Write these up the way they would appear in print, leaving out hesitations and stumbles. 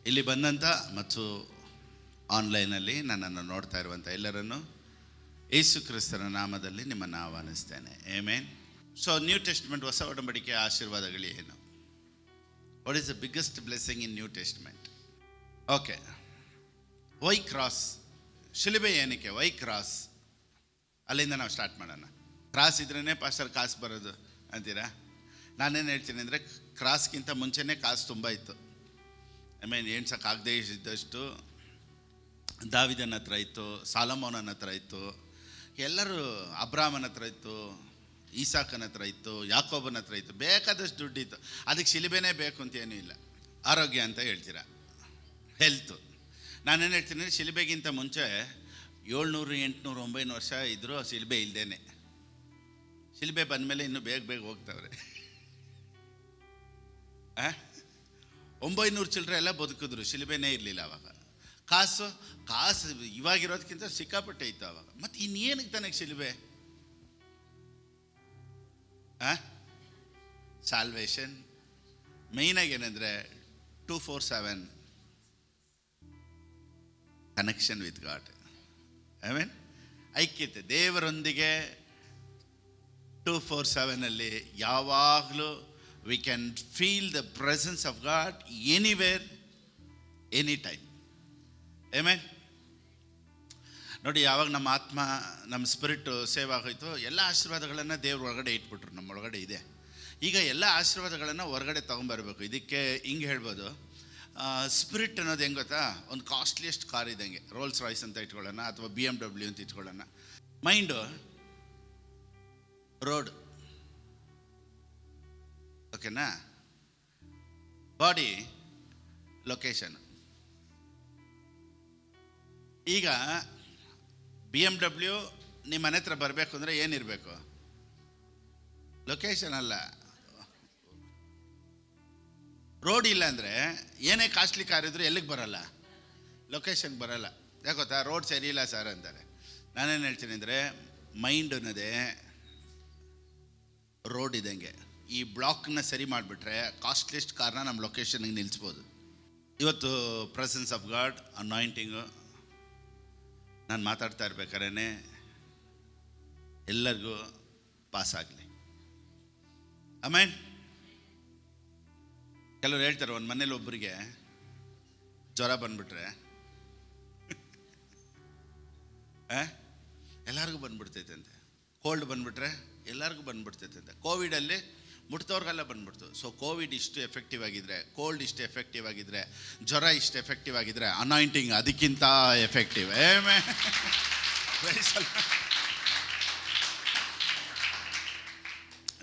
ಇಲ್ಲಿ ಬಂದಂಥ ಮತ್ತು ಆನ್ಲೈನಲ್ಲಿ ನನ್ನನ್ನು ನೋಡ್ತಾ ಇರುವಂಥ ಎಲ್ಲರನ್ನು ಯೇಸು ಕ್ರಿಸ್ತನ ನಾಮದಲ್ಲಿ ನಿಮ್ಮನ್ನು ಆಹ್ವಾನಿಸ್ತೇನೆ. ಆಮೆನ್. ಸೊ ನ್ಯೂ ಟೆಸ್ಟ್ಮೆಂಟ್, ಹೊಸ ಒಡಂಬಡಿಕೆಯ ಆಶೀರ್ವಾದಗಳು ಏನು? What is the biggest blessing in New Testament? Okay, why cross, ಶಿಲುಬೆ ಏನಕ್ಕೆ? ವೈ ಕ್ರಾಸ್, ಅಲ್ಲಿಂದ ನಾವು ಸ್ಟಾರ್ಟ್ ಮಾಡೋಣ. ಕ್ರಾಸ್ ಇದ್ರೇ ಪಾಸ್ಟರ್ ಕಾಸು ಬರೋದು ಅಂತೀರಾ? ನಾನೇನು ಹೇಳ್ತೀನಿ ಅಂದರೆ, ಕ್ರಾಸ್ಗಿಂತ ಮುಂಚೆನೇ ಕಾಸು ತುಂಬ ಇತ್ತು. ಎಣ್ಸೋಕ್ಕಾಗದೇ ಇದ್ದಷ್ಟು ದಾವಿದನ ಹತ್ರ ಇತ್ತು, ಸಾಲಮೋನನ ಹತ್ರ ಇತ್ತು, ಎಲ್ಲರೂ ಅಬ್ರಾಮನ ಹತ್ರ ಇತ್ತು, ಈಸಾಕನ ಹತ್ರ ಇತ್ತು, ಯಾಕೋಬನ ಹತ್ರ ಇತ್ತು, ಬೇಕಾದಷ್ಟು ದುಡ್ಡಿತ್ತು. ಅದಕ್ಕೆ ಶಿಲುಬೆನೇ ಬೇಕು ಅಂತ ಏನೂ ಇಲ್ಲ. ಆರೋಗ್ಯ ಅಂತ ಹೇಳ್ತೀರ, ಹೆಲ್ತು. ನಾನೇನು ಹೇಳ್ತೀನಿ, ಶಿಲುಬೆಗಿಂತ ಮುಂಚೆ 700, 800, 900 ವರ್ಷ ಇದ್ದರೂ ಶಿಲುಬೆ ಇಲ್ಲದೇನೆ. ಶಿಲುಬೆ ಬಂದಮೇಲೆ ಇನ್ನೂ ಬೇಗ ಹೋಗ್ತಾವ್ರೆ. 900 ಚಿಲ್ಲರೆ ಎಲ್ಲ ಬದುಕಿದ್ರು, ಶಿಲುಬೆನೇ ಇರಲಿಲ್ಲ ಅವಾಗ. ಕಾಸು ಇವಾಗಿರೋದಕ್ಕಿಂತ ಸಿಕ್ಕಾಪಟ್ಟೆ ಇತ್ತು ಅವಾಗ. ಮತ್ತು ಇನ್ನೇನಕ್ಕೆ ತನಗೆ ಶಿಲುಬೆ? ಸಾಲ್ವೇಷನ್. ಮೇಯ್ನಾಗಿ ಏನಂದರೆ 247 ಕನೆಕ್ಷನ್ ವಿತ್ ಗಾಡ್. ಐಕ್ಯತೆ ದೇವರೊಂದಿಗೆ. 247 ಯಾವಾಗಲೂ we can feel the presence of God anywhere, anytime. Amen. ನೋಡಿ, ಯಾವಾಗ ನಮ್ಮ ಆತ್ಮ, ನಮ್ಮ ಸ್ಪಿರಿಟ್ ಸೇವ್ ಆಗೋಯ್ತು, ಎಲ್ಲ ಆಶೀರ್ವಾದಗಳನ್ನು ದೇವ್ರ ಒಳಗಡೆ ಇಟ್ಬಿಟ್ರು. ನಮ್ಮೊಳಗಡೆ ಇದೆ. ಈಗ ಎಲ್ಲ ಆಶೀರ್ವಾದಗಳನ್ನು ಹೊರಗಡೆ ತೊಗೊಂಬರ್ಬೇಕು. ಇದಕ್ಕೆ ಹಿಂಗೆ ಹೇಳ್ಬೋದು, ಸ್ಪಿರಿಟ್ ಅನ್ನೋದು ಹೆಂಗೆ ಗೊತ್ತಾ? ಒಂದು ಕಾಸ್ಟ್ಲಿಯೆಸ್ಟ್ ಕಾರ್ ಇದ್ದಂಗೆ. ರೋಲ್ಸ್ ರಾಯ್ಸ್ ಅಂತ ಇಟ್ಕೊಳ್ಳೋಣ, ಅಥವಾ BMW ಅಂತ ಇಟ್ಕೊಳ್ಳೋಣ. ಮೈಂಡು ರೋಡ್, ಓಕೆನಾ? Body location. ಈಗ BMW ನಿಮ್ಮ ಮನೆ ಹತ್ರ ಬರಬೇಕು ಅಂದರೆ ಏನಿರಬೇಕು? ಲೊಕೇಶನ್ ಅಲ್ಲ, ರೋಡ್. ಇಲ್ಲ ಅಂದರೆ ಏನೇ ಕಾಸ್ಟ್ಲಿ ಕಾರ್ ಇದ್ರೂ ಎಲ್ಲಿಗೆ ಬರಲ್ಲ? ಲೊಕೇಶನ್ ಬರಲ್ಲ. ಯಾಕೆ ಗೊತ್ತಾ? ರೋಡ್ ಸರಿ ಇಲ್ಲ ಸರ್ ಅಂತಾರೆ. ನಾನೇನು ಹೇಳ್ತೀನಿ ಅಂದರೆ, ಮೈಂಡ್ ಅನ್ನೋದೇ ರೋಡ್ ಇದ್ದಂಗೆ. ಈ ಬ್ಲಾಕ್ನ ಸರಿ ಮಾಡಿಬಿಟ್ರೆ ಕಾಸ್ಟ್ಲಿಸ್ಟ್ ಕಾರ್ನ ನಮ್ಮ ಲೊಕೇಶನ್ಗೆ ನಿಲ್ಲಿಸ್ಬೋದು. ಇವತ್ತು ಪ್ರೆಸೆನ್ಸ್ ಆಫ್ ಗಾಡ್, ಅನಾಯಿಂಟಿಂಗು, ನಾನು ಮಾತಾಡ್ತಾ ಇರ್ಬೇಕಾದ್ರೆ ಎಲ್ಲರಿಗೂ ಪಾಸ್ ಆಗಲಿ. ಆಮೇನ್. ಕೆಲವರು ಹೇಳ್ತಾರೆ, ಒಂದು ಮನೇಲಿ ಒಬ್ಬರಿಗೆ ಜ್ವರ ಬಂದ್ಬಿಟ್ರೆ ಎಲ್ಲರಿಗೂ ಬಂದ್ಬಿಡ್ತೈತೆ ಅಂತೆ. ಕೋಲ್ಡ್ ಬಂದ್ಬಿಟ್ರೆ ಎಲ್ಲರಿಗೂ ಬಂದ್ಬಿಡ್ತೈತೆ ಅಂತೆ. ಕೋವಿಡಲ್ಲಿ ಮುಟ್ತವ್ರಿಗೆಲ್ಲ ಬಂದ್ಬಿಡ್ತು. ಸೊ ಕೋವಿಡ್ ಇಷ್ಟು ಎಫೆಕ್ಟಿವ್ ಆಗಿದ್ರೆ, ಕೋಲ್ಡ್ ಇಷ್ಟು ಎಫೆಕ್ಟಿವ್ ಆಗಿದ್ರೆ, ಜ್ವರ ಇಷ್ಟು ಎಫೆಕ್ಟಿವ್ ಆಗಿದ್ರೆ, ಅನಾಯಿಂಟಿಂಗ್ ಅದಕ್ಕಿಂತ ಎಫೆಕ್ಟಿವ್.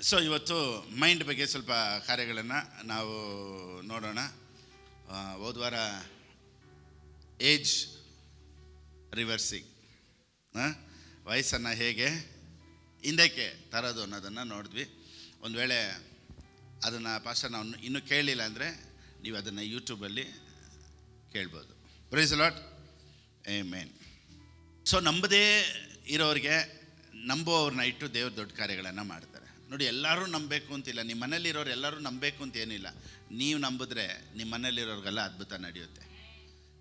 ಸೊ ಇವತ್ತು ಮೈಂಡ್ ಬಗ್ಗೆ ಸ್ವಲ್ಪ ಕಾರ್ಯಗಳನ್ನು ನಾವು ನೋಡೋಣ. ಹೋದ್ವಾರ ಏಜ್ ರಿವರ್ಸಿಂಗ್, ವಯಸ್ಸನ್ನು ಹೇಗೆ ಹಿಂದಕ್ಕೆ ತರೋದು ಅನ್ನೋದನ್ನು ನೋಡಿದ್ವಿ. ಒಂದು ವೇಳೆ ಅದನ್ನು ಪಾಸ್ಟರ್ ನಾವು ಇನ್ನೂ ಕೇಳಲಿಲ್ಲ ಅಂದರೆ ನೀವು ಅದನ್ನು ಯೂಟ್ಯೂಬಲ್ಲಿ ಕೇಳ್ಬೋದು. Praise the Lord. Amen. So ನಂಬದೇ ಇರೋರಿಗೆ, ನಂಬುವವ್ರನ್ನ ಇಟ್ಟು ದೇವ್ರ ದೊಡ್ಡ ಕಾರ್ಯಗಳನ್ನು ಮಾಡ್ತಾರೆ. ನೋಡಿ, ಎಲ್ಲರೂ ನಂಬಬೇಕು ಅಂತಿಲ್ಲ. ನಿಮ್ಮ ಮನೇಲಿರೋರು ಎಲ್ಲರೂ ನಂಬಬೇಕು ಅಂತ ಏನಿಲ್ಲ. ನೀವು ನಂಬಿದ್ರೆ ನಿಮ್ಮ ಮನೇಲಿರೋರಿಗೆಲ್ಲ ಅದ್ಭುತ ನಡೆಯುತ್ತೆ.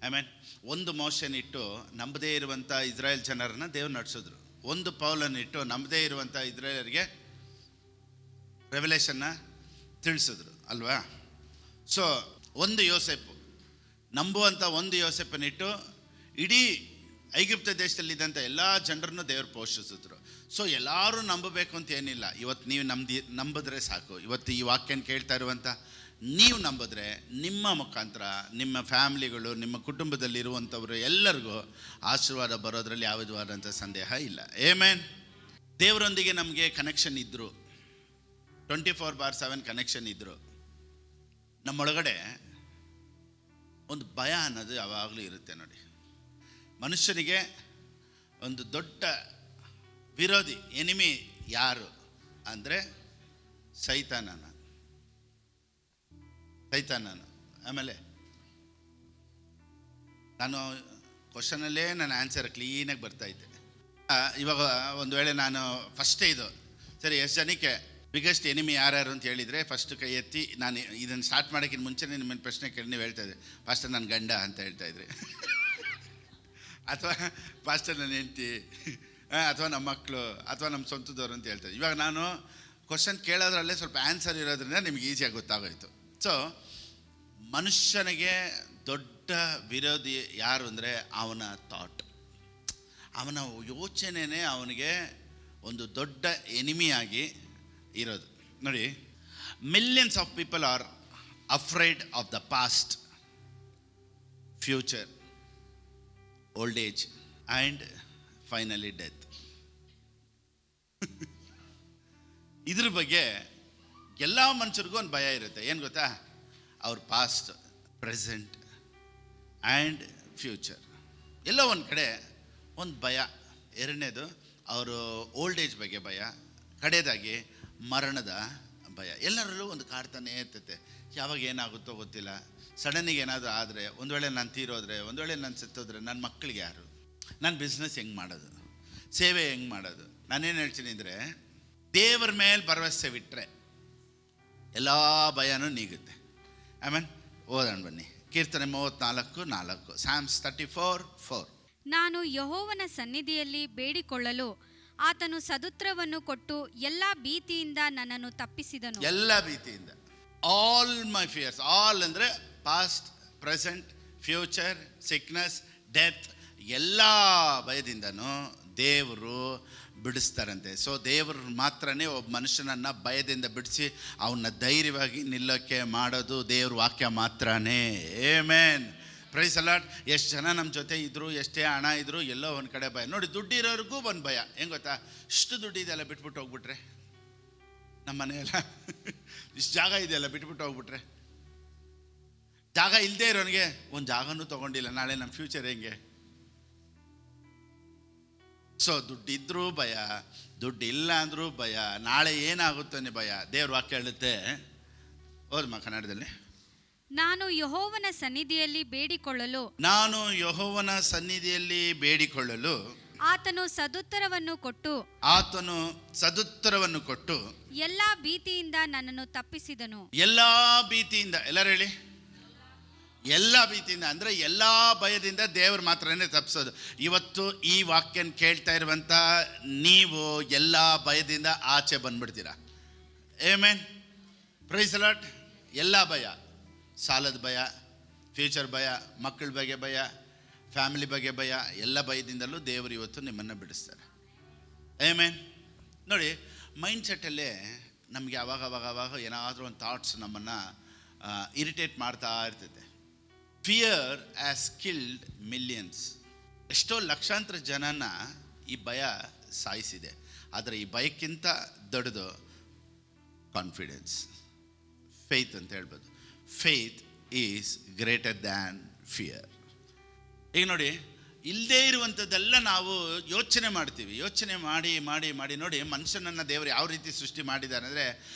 ಆಮೇನ್. ಒಂದು ಮೋಶನ್ ಇಟ್ಟು ನಂಬದೇ ಇರುವಂಥ ಇಸ್ರಾಯೇಲ್ ಜನರನ್ನ ದೇವ್ರು ನಡೆಸಿದ್ರು. ಒಂದು ಪೌಲನ್ನು ಇಟ್ಟು ನಂಬದೇ ಇರುವಂಥ ಇಸ್ರಾಯೇಲರಿಗೆ ರೆವಲೇಷನ್ನ ತಿಳಿಸಿದ್ರು ಅಲ್ವಾ? ಸೊ ಒಂದು ಯೋಸೆಫು, ನಂಬುವಂಥ ಒಂದು ಯೋಸೆಫನಿಟ್ಟು ಇಡೀ ಐಗುಪ್ತ ದೇಶದಲ್ಲಿದ್ದಂಥ ಎಲ್ಲ ಜನರನ್ನು ದೇವರು ಪೋಷಿಸಿದ್ರು. ಸೊ ಎಲ್ಲರೂ ನಂಬಬೇಕು ಅಂತ ಏನಿಲ್ಲ. ಇವತ್ತು ನೀವು ನಂಬಿದ್ರೆ ಸಾಕು. ಇವತ್ತು ಈ ವಾಕ್ಯನ ಕೇಳ್ತಾ ಇರುವಂಥ ನೀವು ನಂಬಿದ್ರೆ ನಿಮ್ಮ ಮುಖಾಂತರ ನಿಮ್ಮ ಫ್ಯಾಮ್ಲಿಗಳು, ನಿಮ್ಮ ಕುಟುಂಬದಲ್ಲಿರುವಂಥವರು ಎಲ್ಲರಿಗೂ ಆಶೀರ್ವಾದ ಬರೋದ್ರಲ್ಲಿ ಯಾವುದಾದಂಥ ಸಂದೇಹ ಇಲ್ಲ. ಆಮೆನ್. ದೇವರೊಂದಿಗೆ ನಮಗೆ ಕನೆಕ್ಷನ್ ಇದ್ದರು, 24/7 ಕನೆಕ್ಷನ್ ಇದ್ದರು. ನಮ್ಮೊಳಗಡೆ ಒಂದು ಭಯ ಅನ್ನೋದು ಯಾವಾಗಲೂ ಇರುತ್ತೆ. ನೋಡಿ, ಮನುಷ್ಯನಿಗೆ ಒಂದು ದೊಡ್ಡ ವಿರೋಧಿ, ಎನಿಮಿ ಯಾರು ಅಂದರೆ ಸೈತಾನನ. ಆಮೇಲೆ ನಾನು ಕ್ವಶನಲ್ಲೇ ನನ್ನ ಆನ್ಸರ್ ಕ್ಲೀನಾಗಿ ಬರ್ತಾಯಿದ್ದೆ. ಇವಾಗ ಒಂದು ವೇಳೆ ನಾನು ಫಸ್ಟೇ ಇದು ಸರಿ, ಎಷ್ಟು ಜನಕ್ಕೆ ಬಿಗ್ಗೆಸ್ಟ್ ಎನಿಮಿ ಯಾರ್ಯಾರು ಅಂತ ಹೇಳಿದರೆ ಫಸ್ಟ್ ಕೈ ಎತ್ತಿ. ನಾನು ಇದನ್ನು ಸ್ಟಾರ್ಟ್ ಮಾಡೋಕ್ಕಿಂತ ಮುಂಚೆನೇ ನಿಮ್ಮನ್ನು ಪ್ರಶ್ನೆ ಕೇಳಿ ನೀವು ಹೇಳ್ತಾ ಇದ್ದೆ, ಫಾಸ್ಟರ್ ನನ್ನ ಗಂಡ ಅಂತ ಹೇಳ್ತಾಯಿದ್ರಿ, ಅಥವಾ ಫಾಸ್ಟರ್ ನನ್ನ ಹೆಂಡ್ತಿ, ಅಥವಾ ನಮ್ಮ ಮಕ್ಕಳು, ಅಥವಾ ನಮ್ಮ ಸ್ವಂತದವರು ಅಂತ ಹೇಳ್ತಾರೆ. ಇವಾಗ ನಾನು ಕ್ವಶನ್ ಕೇಳೋದ್ರಲ್ಲೇ ಸ್ವಲ್ಪ ಆನ್ಸರ್ ಇರೋದ್ರಿಂದ ನಿಮ್ಗೆ ಈಸಿಯಾಗಿ ಗೊತ್ತಾಗೋಯ್ತು. ಸೊ ಮನುಷ್ಯನಿಗೆ ದೊಡ್ಡ ವಿರೋಧಿ ಯಾರು ಅಂದರೆ ಅವನ ಥಾಟ್, ಅವನ ಯೋಚನೆಯೇ ಅವನಿಗೆ ಒಂದು ದೊಡ್ಡ ಎನಿಮಿಯಾಗಿ ಇರೋದು. ನೋಡಿ, millions of people are afraid of the past, future, old age and finally death. ಇದ್ರ ಬಗ್ಗೆ ಎಲ್ಲ ಮನುಷ್ಯರಿಗೂ ಒಂದು ಭಯ ಇರುತ್ತೆ. ಏನು ಗೊತ್ತಾ? ಅವ್ರ ಪಾಸ್ಟ್, ಪ್ರೆಸೆಂಟ್ ಆ್ಯಂಡ್ ಫ್ಯೂಚರ್ ಎಲ್ಲೋ ಒಂದು ಕಡೆ ಒಂದು ಭಯ. ಎರಡನೇದು ಅವರು ಓಲ್ಡ್ ಏಜ್ ಬಗ್ಗೆ ಭಯ. ಕಡೆಯದಾಗಿ ಮರಣದ ಭಯ. ಎಲ್ಲರಲ್ಲೂ ಒಂದು ಕಾಡ್ತಾನೆ ಇರ್ತೈತೆ. ಯಾವಾಗ ಏನಾಗುತ್ತೋ ಗೊತ್ತಿಲ್ಲ. ಸಡನ್ನಿಗೆ ಏನಾದರೂ ಆದರೆ, ಒಂದು ವೇಳೆ ನಾನು ತೀರೋದ್ರೆ, ಒಂದು ವೇಳೆ ನಾನು ಸತ್ತೋದ್ರೆ ನನ್ನ ಮಕ್ಕಳಿಗೆ ಯಾರು, ನನ್ನ ಬಿಸ್ನೆಸ್ ಹೆಂಗೆ ಮಾಡೋದು, ಸೇವೆ ಹೆಂಗೆ ಮಾಡೋದು. ನಾನೇನು ಹೇಳ್ತೀನಿ ಅಂದರೆ, ದೇವರ ಮೇಲೆ ಭರವಸೆ ಬಿಟ್ಟರೆ ಎಲ್ಲ ಭಯನೂ ನೀಗುತ್ತೆ. ಆಮೇಲೆ ಓದೋಣ ಬನ್ನಿ. ಕೀರ್ತನೆ 34:4, Psalms 34:4. ನಾನು ಯೆಹೋವನ ಸನ್ನಿಧಿಯಲ್ಲಿ ಬೇಡಿಕೊಳ್ಳಲು ಆತನು ಸದುತ್ತರವನ್ನು ಕೊಟ್ಟು ಎಲ್ಲ ಭೀತಿಯಿಂದ ನನ್ನನ್ನು ತಪ್ಪಿಸಿದನು. ಎಲ್ಲ ಭೀತಿಯಿಂದ, ಆಲ್ ಮೈ ಫಿಯರ್ಸ್. ಆಲ್ ಅಂದರೆ past, present, future, sickness, death, ಎಲ್ಲ ಭಯದಿಂದನೂ ದೇವರು ಬಿಡಿಸ್ತಾರಂತೆ. ಸೊ ದೇವರು ಮಾತ್ರನೇ ಒಬ್ಬ ಮನುಷ್ಯನನ್ನು ಭಯದಿಂದ ಬಿಡಿಸಿ ಅವನ್ನ ಧೈರ್ಯವಾಗಿ ನಿಲ್ಲೋಕ್ಕೆ ಮಾಡೋದು ದೇವ್ರ ವಾಕ್ಯ ಮಾತ್ರನೇ. Amen, praise the Lord. ಎಷ್ಟು ಜನ ನಮ್ಮ ಜೊತೆ ಇದ್ದರು, ಎಷ್ಟೇ ಹಣ ಇದ್ದರೂ ಎಲ್ಲೋ ಒಂದು ಕಡೆ ಭಯ. ನೋಡಿ, ದುಡ್ಡಿರೋರಿಗೂ ಒಂದು ಭಯ. ಹೆಂಗೆ ಗೊತ್ತಾ? ಇಷ್ಟು ದುಡ್ಡು ಇದೆಲ್ಲ ಬಿಟ್ಬಿಟ್ಟು ಹೋಗ್ಬಿಟ್ರೆ, ನಮ್ಮ ಮನೆಯೆಲ್ಲ ಇಷ್ಟು ಜಾಗ ಇದೆಯಲ್ಲ ಬಿಟ್ಬಿಟ್ಟು ಹೋಗ್ಬಿಟ್ರೆ, ಜಾಗ ಇಲ್ಲದೆ ಇರೋನಿಗೆ ಒಂದು ಜಾಗನೂ ತೊಗೊಂಡಿಲ್ಲ, ನಾಳೆ ನಮ್ಮ ಫ್ಯೂಚರ್ ಹೆಂಗೆ? ಸೊ ದುಡ್ಡಿದ್ರೂ ಭಯ, ದುಡ್ಡು ಇಲ್ಲ ಅಂದರೂ ಭಯ, ನಾಳೆ ಏನಾಗುತ್ತಾನೆ ಭಯ. ದೇವ್ರ ವಾಕ್ಯ ಹೇಳುತ್ತೆ, ಓದಮ್ಮ ಕನ್ನಡದಲ್ಲಿ. ನಾನು ಯೆಹೋವನ ಸನ್ನಿಧಿಯಲ್ಲಿ ಬೇಡಿಕೊಳ್ಳಲು, ನಾನು ಯೆಹೋವನ ಸನ್ನಿಧಿಯಲ್ಲಿ ಬೇಡಿಕೊಳ್ಳಲು ಆತನು ಸದುತ್ತರವನ್ನು ಕೊಟ್ಟು, ಆತನು ಸದುತ್ತರವನ್ನು ಕೊಟ್ಟು ಎಲ್ಲ ಭೀತಿಯಿಂದ ನನ್ನನ್ನು ತಪ್ಪಿಸಿದನು. ಎಲ್ಲ ಭೀತಿಯಿಂದ, ಎಲ್ಲರೂ ಹೇಳಿ, ಎಲ್ಲ ಭೀತಿಯಿಂದ ಅಂದರೆ ಎಲ್ಲ ಭಯದಿಂದ ದೇವರು ಮಾತ್ರನೇ ತಪ್ಪಿಸೋದು. ಇವತ್ತು ಈ ವಾಕ್ಯನ ಕೇಳ್ತಾ ಇರುವಂಥ ನೀವು ಎಲ್ಲ ಭಯದಿಂದ ಆಚೆ ಬಂದ್ಬಿಡ್ತೀರಾ. Amen, praise the Lord. ಎಲ್ಲ ಭಯ, ಸಾಲದ ಭಯ, ಫ್ಯೂಚರ್ ಭಯ, ಮಕ್ಕಳ ಬಗ್ಗೆ ಭಯ, ಫ್ಯಾಮಿಲಿ ಬಗ್ಗೆ ಭಯ, ಎಲ್ಲ ಭಯದಿಂದಲೂ ದೇವರು ಇವತ್ತು ನಿಮ್ಮನ್ನು ಬಿಡಿಸ್ತಾರೆ. ಆಮೆನ್. ನೋಡಿ, ಮೈಂಡ್ ಸೆಟ್ಟಲ್ಲೇ ನಮಗೆ ಅವಾಗ ಏನಾದರೂ ಒಂದು ಥಾಟ್ಸ್ ನಮ್ಮನ್ನು ಇರಿಟೇಟ್ ಮಾಡ್ತಾ ಇರ್ತೈತೆ. Fear as killed millions. ಎಷ್ಟೋ ಲಕ್ಷಾಂತರ ಜನನ ಈ ಭಯ ಸಾಯಿಸಿದೆ. ಆದರೆ ಈ ಭಯಕ್ಕಿಂತ ದೊಡ್ಡದು ಕಾನ್ಫಿಡೆನ್ಸ್, ಫೇತ್ ಅಂತ ಹೇಳ್ಬೋದು. Faith is greater than fear. ಈಗ ನೋಡಿ, ಇಲ್ಲದೇ ಇರುವಂಥದ್ದೆಲ್ಲ ನಾವು ಯೋಚನೆ ಮಾಡ್ತೀವಿ. ಯೋಚನೆ ಮಾಡಿ ಮಾಡಿ ಮಾಡಿ ನೋಡಿ, ಮನುಷ್ಯನನ್ನು ದೇವರು ಯಾವ ರೀತಿ ಸೃಷ್ಟಿ ಮಾಡಿದ್ದಾನೆ ಅಂದರೆ,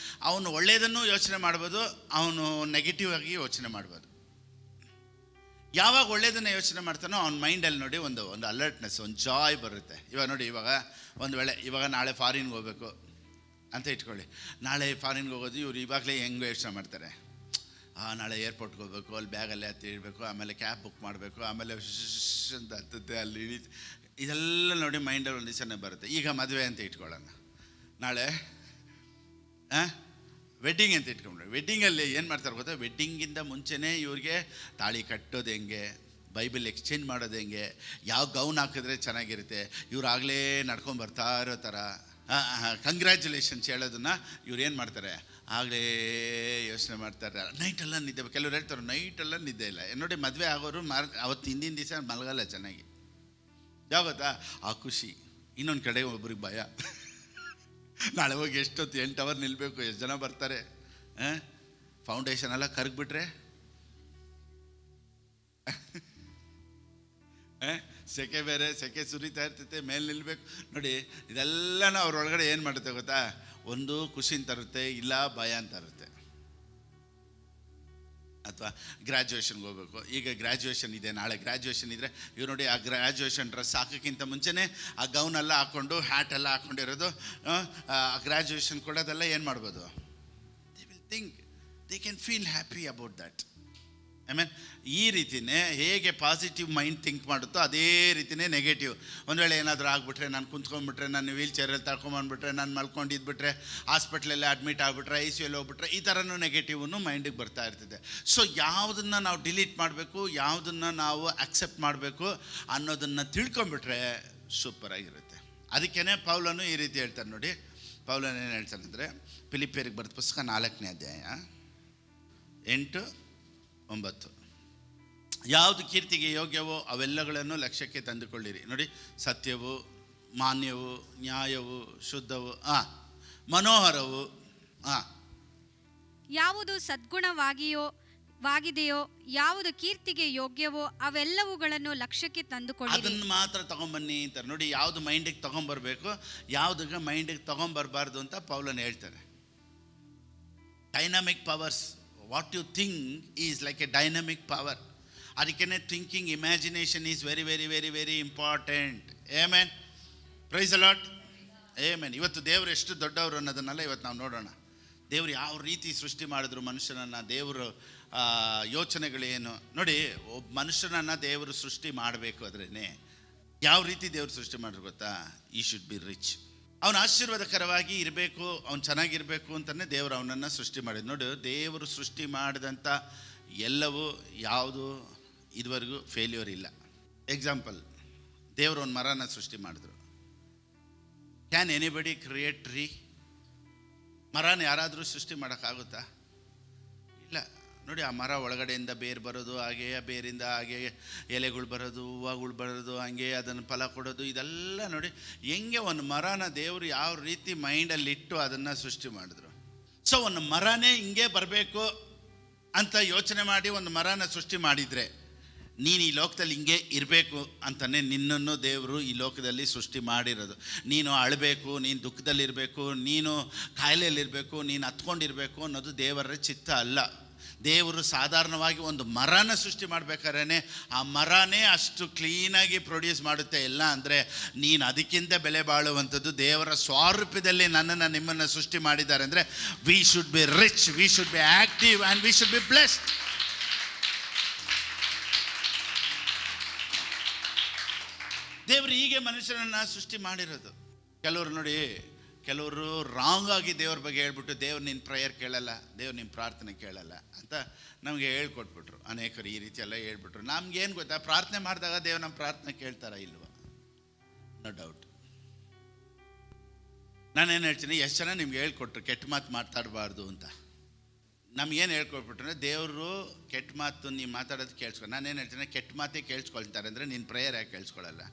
ಅವನು ಒಳ್ಳೆಯದನ್ನು ಯೋಚನೆ ಮಾಡ್ಬೋದು, ಅವನು ನೆಗೆಟಿವ್ ಆಗಿ ಯೋಚನೆ ಮಾಡ್ಬೋದು. ಯಾವಾಗ ಒಳ್ಳೆಯದನ್ನು ಯೋಚನೆ ಮಾಡ್ತಾನೋ ಅವ್ನ ಮೈಂಡಲ್ಲಿ ನೋಡಿ ಒಂದು ಅಲರ್ಟ್ನೆಸ್, ಒಂದು ಜಾಯ್ ಬರುತ್ತೆ. ಇವಾಗ ನೋಡಿ, ಒಂದು ವೇಳೆ ಇವಾಗ ನಾಳೆ ಫಾರಿನ್ಗೆ ಹೋಗಬೇಕು ಅಂತ ಇಟ್ಕೊಳ್ಳಿ. ನಾಳೆ ಫಾರಿನ್ಗೆ ಹೋಗೋದು ಇವ್ರು ಇವಾಗಲೇ ಹೆಂಗೆ ಯೋಚನೆ ಮಾಡ್ತಾರೆ, ನಾಳೆ ಏರ್ಪೋರ್ಟ್ಗೆ ಹೋಗ್ಬೇಕು, ಅಲ್ಲಿ ಬ್ಯಾಗಲ್ಲೇ ಹತ್ತಿ ಇಡಬೇಕು, ಆಮೇಲೆ ಕ್ಯಾಬ್ ಬುಕ್ ಮಾಡಬೇಕು, ಆಮೇಲೆ ಅಂತ ಹತ್ತುತ್ತೆ, ಅಲ್ಲಿ ಇದೆಲ್ಲ ನೋಡಿ ಮೈಂಡಲ್ಲಿ ಒಂದು ದಿವಸನೇ ಬರುತ್ತೆ. ಈಗ ಮದುವೆ ಅಂತ ಇಟ್ಕೊಳ್ಳೋಣ, ನಾಳೆ ವೆಡ್ಡಿಂಗ್ ಅಂತ ಇಟ್ಕೊಂಡ್ರೆ, ವೆಡ್ಡಿಂಗಲ್ಲಿ ಏನು ಮಾಡ್ತಾರೆ ಗೊತ್ತಾ? ವೆಡ್ಡಿಂಗಿಂದ ಮುಂಚೆನೇ ಇವ್ರಿಗೆ ತಾಳಿ ಕಟ್ಟೋದು ಹೆಂಗೆ, ಬೈಬಲ್ ಎಕ್ಸ್ಚೇಂಜ್ ಮಾಡೋದು ಹೆಂಗೆ, ಯಾವ ಗೌನ್ ಹಾಕಿದ್ರೆ ಚೆನ್ನಾಗಿರುತ್ತೆ, ಇವ್ರು ಆಗಲೇ ನಡ್ಕೊಂಡು ಬರ್ತಾ ಇರೋ ಥರ ಕಂಗ್ರ್ಯಾಚುಲೇಷನ್ಸ್ ಹೇಳೋದನ್ನು ಇವ್ರು ಏನು ಮಾಡ್ತಾರೆ, ಆಗಲೇ ಯೋಚನೆ ಮಾಡ್ತಾರೆ. ನೈಟೆಲ್ಲ ನಿದ್ದೆ, ಕೆಲವ್ರು ಹೇಳ್ತಾರೆ ನೈಟೆಲ್ಲ ನಿದ್ದೆ ಇಲ್ಲ. ನೋಡಿ, ಮದುವೆ ಆಗೋರು ಅವತ್ತು ಹಿಂದಿನ ದಿವಸ ಮಲಗಲ್ಲ ಚೆನ್ನಾಗಿ. ಯಾವ ಗೊತ್ತಾ? ಆ ಖುಷಿ. ಇನ್ನೊಂದು ಕಡೆ ಒಬ್ರಿಗೆ ಭಯ, ನಾಳೆ ಹೋಗಿ ಎಷ್ಟೊತ್ತು 8 ಅವರ್ ನಿಲ್ಲಬೇಕು, ಎಷ್ಟು ಜನ ಬರ್ತಾರೆ, ಫೌಂಡೇಶನ್ ಎಲ್ಲ ಕರಗ್ಬಿಟ್ರೆ, ಸೆಕೆ ಬೇರೆ, ಸೆಕೆ ಸುರಿತಾ ಇರ್ತೈತೆ, ಮೇಲೆ ನಿಲ್ಲಬೇಕು. ನೋಡಿ, ಇದೆಲ್ಲನೂ ಅವ್ರೊಳಗಡೆ ಏನು ಮಾಡುತ್ತೆ ಗೊತ್ತಾ? ಒಂದು ಖುಷಿನ ತರುತ್ತೆ, ಇಲ್ಲ ಭಯ ಅಂತ ತರುತ್ತೆ. ಅಥವಾ ಗ್ರ್ಯಾಜುಯೇಷನ್ಗೆ ಹೋಗ್ಬೇಕು. ಈಗ ಗ್ರ್ಯಾಜುಯೇಷನ್ ಇದೆ, ನಾಳೆ ಗ್ರ್ಯಾಜುಯೇಷನ್ ಇದ್ದರೆ ಇವ್ರು ನೋಡಿ ಆ ಗ್ರ್ಯಾಜುಯೇಷನ್ ಡ್ರೆಸ್ ಹಾಕೋಕ್ಕಿಂತ ಮುಂಚೆನೇ ಆ ಗೌನೆಲ್ಲ ಹಾಕ್ಕೊಂಡು ಹ್ಯಾಟೆಲ್ಲ ಹಾಕ್ಕೊಂಡಿರೋದು, ಗ್ರ್ಯಾಜುಯೇಷನ್ ಕೊಡೋದೆಲ್ಲ ಏನು ಮಾಡ್ಬೋದು, they will think, they can feel happy about that. I mean ಈ ರೀತಿಯೇ ಹೇಗೆ ಪಾಸಿಟಿವ್ ಮೈಂಡ್ ಥಿಂಕ್ ಮಾಡುತ್ತೋ ಅದೇ ರೀತಿಯೇ ನೆಗೆಟಿವ್. ಒಂದು ವೇಳೆ ಏನಾದರೂ ಆಗಿಬಿಟ್ರೆ, ನಾನು ಕುಂತ್ಕೊಂಡ್ಬಿಟ್ರೆ, ನಾನು ವೀಲ್ ಚೇರಲ್ಲಿ ತಳ್ಕೊಂಬಂದ್ಬಿಟ್ರೆ, ನಾನು ಮಲ್ಕೊಂಡಿದ್ಬಿಟ್ರೆ, ಹಾಸ್ಪಿಟ್ಲಲ್ಲಿ ಅಡ್ಮಿಟ್ ಆಗಿಬಿಟ್ರೆ, ಐ ಸಿ ಯುಲ್ಲಿ ಹೋಗ್ಬಿಟ್ರೆ, ಈ ಥರನೂ ನೆಗೆಟಿವ್ನು ಮೈಂಡಿಗೆ ಬರ್ತಾ ಇರ್ತದೆ. ಸೊ ಯಾವುದನ್ನು ನಾವು ಡಿಲೀಟ್ ಮಾಡಬೇಕು, ಯಾವುದನ್ನು ನಾವು ಅಕ್ಸೆಪ್ಟ್ ಮಾಡಬೇಕು ಅನ್ನೋದನ್ನು ತಿಳ್ಕೊಂಬಿಟ್ರೆ ಸೂಪರಾಗಿರುತ್ತೆ. ಅದಕ್ಕೇ ಪೌಲನು ಈ ರೀತಿ ಹೇಳ್ತಾರೆ ನೋಡಿ. ಪೌಲನು ಏನು ಹೇಳ್ತಾನೆ ಅಂದರೆ, ಫಿಲಿಪ್ಪಿಯರಿಗೆ ಬರೆದ ಪುಸ್ತಕ 4ನೇ ಅಧ್ಯಾಯ 8-9, ಯಾವುದು ಕೀರ್ತಿಗೆ ಯೋಗ್ಯವೋ ಅವೆಲ್ಲಗಳನ್ನು ಲಕ್ಷ್ಯಕ್ಕೆ ತಂದುಕೊಳ್ಳಿರಿ. ನೋಡಿ, ಸತ್ಯವು, ಮಾನ್ಯವು, ನ್ಯಾಯವು, ಶುದ್ಧವು, ಮನೋಹರವು, ಯಾವುದು ಸದ್ಗುಣವಾಗಿದೆಯೋ, ಯಾವುದು ಕೀರ್ತಿಗೆ ಯೋಗ್ಯವೋ ಅವೆಲ್ಲವುಗಳನ್ನು ಲಕ್ಷ್ಯಕ್ಕೆ ತಂದುಕೊಳ್ಳಿರಿ. ಅದನ್ನು ಮಾತ್ರ ತಗೊಂಬನ್ನಿ ಅಂತಾರೆ ನೋಡಿ. ಯಾವುದು ಮೈಂಡಿಗೆ ತಗೊಂಬರ್ಬೇಕು, ಯಾವುದಕ್ಕೆ ಮೈಂಡಿಗೆ ತಗೊಂಬರ್ಬಾರ್ದು ಅಂತ ಪೌಲನ್ ಹೇಳ್ತಾರೆ. Dynamic powers, what you think is like a dynamic power. ಅದಕ್ಕೇ thinking, imagination is very very very very important. Amen, praise the Lord. Amen. ಇವತ್ತು ದೇವರು ಎಷ್ಟು ದೊಡ್ಡವರು ಅನ್ನೋದನ್ನೆಲ್ಲ ಇವತ್ತು ನಾವು ನೋಡೋಣ. ದೇವರು ಯಾವ ರೀತಿ ಸೃಷ್ಟಿ ಮಾಡಿದ್ರು ಮನುಷ್ಯನನ್ನು, ದೇವರು ಯೋಚನೆಗಳೇನು ನೋಡಿ. ಒಬ್ಬ ಮನುಷ್ಯನನ್ನು ದೇವರು ಸೃಷ್ಟಿ ಮಾಡಬೇಕು ಅದರೇ ಯಾವ ರೀತಿ ದೇವರು ಸೃಷ್ಟಿ ಮಾಡಿದ್ರು ಗೊತ್ತಾ? ಈ ಶುಡ್ ಬಿ ರಿಚ್, ಅವನು ಆಶೀರ್ವಾದಕರವಾಗಿ ಇರಬೇಕು, ಅವನು ಚೆನ್ನಾಗಿರಬೇಕು ಅಂತಲೇ ದೇವರು ಅವನನ್ನು ಸೃಷ್ಟಿ ಮಾಡಿದ್ದು. ನೋಡಿ, ದೇವರು ಸೃಷ್ಟಿ ಮಾಡಿದಂಥ ಎಲ್ಲವೂ ಯಾವುದು ಇದುವರೆಗೂ ಫೇಲ್ಯೂರ್ ಇಲ್ಲ. ಎಕ್ಸಾಂಪಲ್, ದೇವರು ಒಂದು ಮರನ ಸೃಷ್ಟಿ ಮಾಡಿದ್ರು. Can anybody create tree? ಮರನ ಯಾರಾದರೂ ಸೃಷ್ಟಿ ಮಾಡೋಕ್ಕಾಗುತ್ತಾ? ಇಲ್ಲ. ನೋಡಿ, ಆ ಮರ ಒಳಗಡೆಯಿಂದ ಬೇರು ಬರೋದು, ಹಾಗೆ ಬೇರಿಂದ ಹಾಗೆ ಎಲೆಗಳು ಬರೋದು, ಹೂವುಗಳು ಬರೋದು, ಹಾಗೆ ಅದನ್ನು ಫಲ ಕೊಡೋದು, ಇದೆಲ್ಲ ನೋಡಿ ಹೆಂಗೆ ಒಂದು ಮರನ ದೇವರು ಯಾವ ರೀತಿ ಮೈಂಡಲ್ಲಿ ಇಟ್ಟು ಅದನ್ನು ಸೃಷ್ಟಿ ಮಾಡಿದ್ರು. ಸೊ ಒಂದು ಮರನೇ ಹಿಂಗೆ ಬರಬೇಕು ಅಂತ ಯೋಚನೆ ಮಾಡಿ ಒಂದು ಮರನ ಸೃಷ್ಟಿ ಮಾಡಿದರೆ, ನೀನು ಈ ಲೋಕದಲ್ಲಿ ಹಿಂಗೆ ಇರಬೇಕು ಅಂತಲೇ ನಿನ್ನನ್ನು ದೇವರು ಈ ಲೋಕದಲ್ಲಿ ಸೃಷ್ಟಿ ಮಾಡಿರೋದು. ನೀನು ಅಳಬೇಕು, ನೀನು ದುಃಖದಲ್ಲಿರಬೇಕು, ನೀನು ಕಾಯಿಲೆಯಲ್ಲಿರಬೇಕು, ನೀನು ಹತ್ಕೊಂಡಿರಬೇಕು ಅನ್ನೋದು ದೇವರ ಚಿತ್ತ ಅಲ್ಲ. ದೇವರು ಸಾಧಾರಣವಾಗಿ ಒಂದು ಮರನ ಸೃಷ್ಟಿ ಮಾಡಬೇಕಾದ್ರೆ ಆ ಮರನೇ ಅಷ್ಟು ಕ್ಲೀನಾಗಿ ಪ್ರೊಡ್ಯೂಸ್ ಮಾಡುತ್ತೆ. ಎಲ್ಲ ಅಂದರೆ ನೀನು ಅದಕ್ಕಿಂತ ಬೆಲೆ ಬಾಳುವಂಥದ್ದು. ದೇವರ ಸ್ವಾರೂಪ್ಯದಲ್ಲಿ ನನ್ನನ್ನು ನಿಮ್ಮನ್ನು ಸೃಷ್ಟಿ ಮಾಡಿದ್ದಾರೆ ಅಂದರೆ we should be rich, we should be active and we should be blessed. ದೇವರು ಹೀಗೆ ಮನುಷ್ಯನನ್ನು ಸೃಷ್ಟಿ ಮಾಡಿರೋದು. ಕೆಲವರು ನೋಡಿ, ಕೆಲವರು ರಾಂಗ್ ಆಗಿ ದೇವ್ರ ಬಗ್ಗೆ ಹೇಳ್ಬಿಟ್ಟು, ದೇವ್ರು ನಿನ್ನ ಪ್ರೇಯರ್ ಕೇಳಲ್ಲ, ದೇವ್ರು ನಿಮ್ಮ ಪ್ರಾರ್ಥನೆ ಕೇಳಲ್ಲ ಅಂತ ನಮಗೆ ಹೇಳ್ಕೊಟ್ಬಿಟ್ರು. ಅನೇಕರು ಈ ರೀತಿ ಎಲ್ಲ ಹೇಳ್ಬಿಟ್ರು. ನಮ್ಗೇನು ಗೊತ್ತಾ, ಪ್ರಾರ್ಥನೆ ಮಾಡಿದಾಗ ದೇವ್ರು ನಮ್ಮ ಪ್ರಾರ್ಥನೆ ಕೇಳ್ತಾರಾ ಇಲ್ವಾ? No doubt. ನಾನೇನು ಹೇಳ್ತೀನಿ, ಎಷ್ಟು ಜನ ನಿಮ್ಗೆ ಹೇಳ್ಕೊಟ್ರು ಕೆಟ್ಟ ಮಾತು ಮಾತಾಡಬಾರ್ದು ಅಂತ. ನಮ್ಗೇನು ಹೇಳ್ಕೊಟ್ಬಿಟ್ರೆ, ದೇವರು ಕೆಟ್ಟ ಮಾತು ನೀವು ಮಾತಾಡೋದು ಕೇಳಿಸ್ಕೊ. ನಾನೇನು ಹೇಳ್ತೀನಿ, ಕೆಟ್ಟ ಮಾತೇ ಕೇಳಿಸ್ಕೊಳ್ತಾರೆ ಅಂದರೆ ನಿನ್ನ ಪ್ರೇಯರ್ ಯಾಕೆ ಕೇಳಿಸ್ಕೊಳ್ಳಲ್ಲ?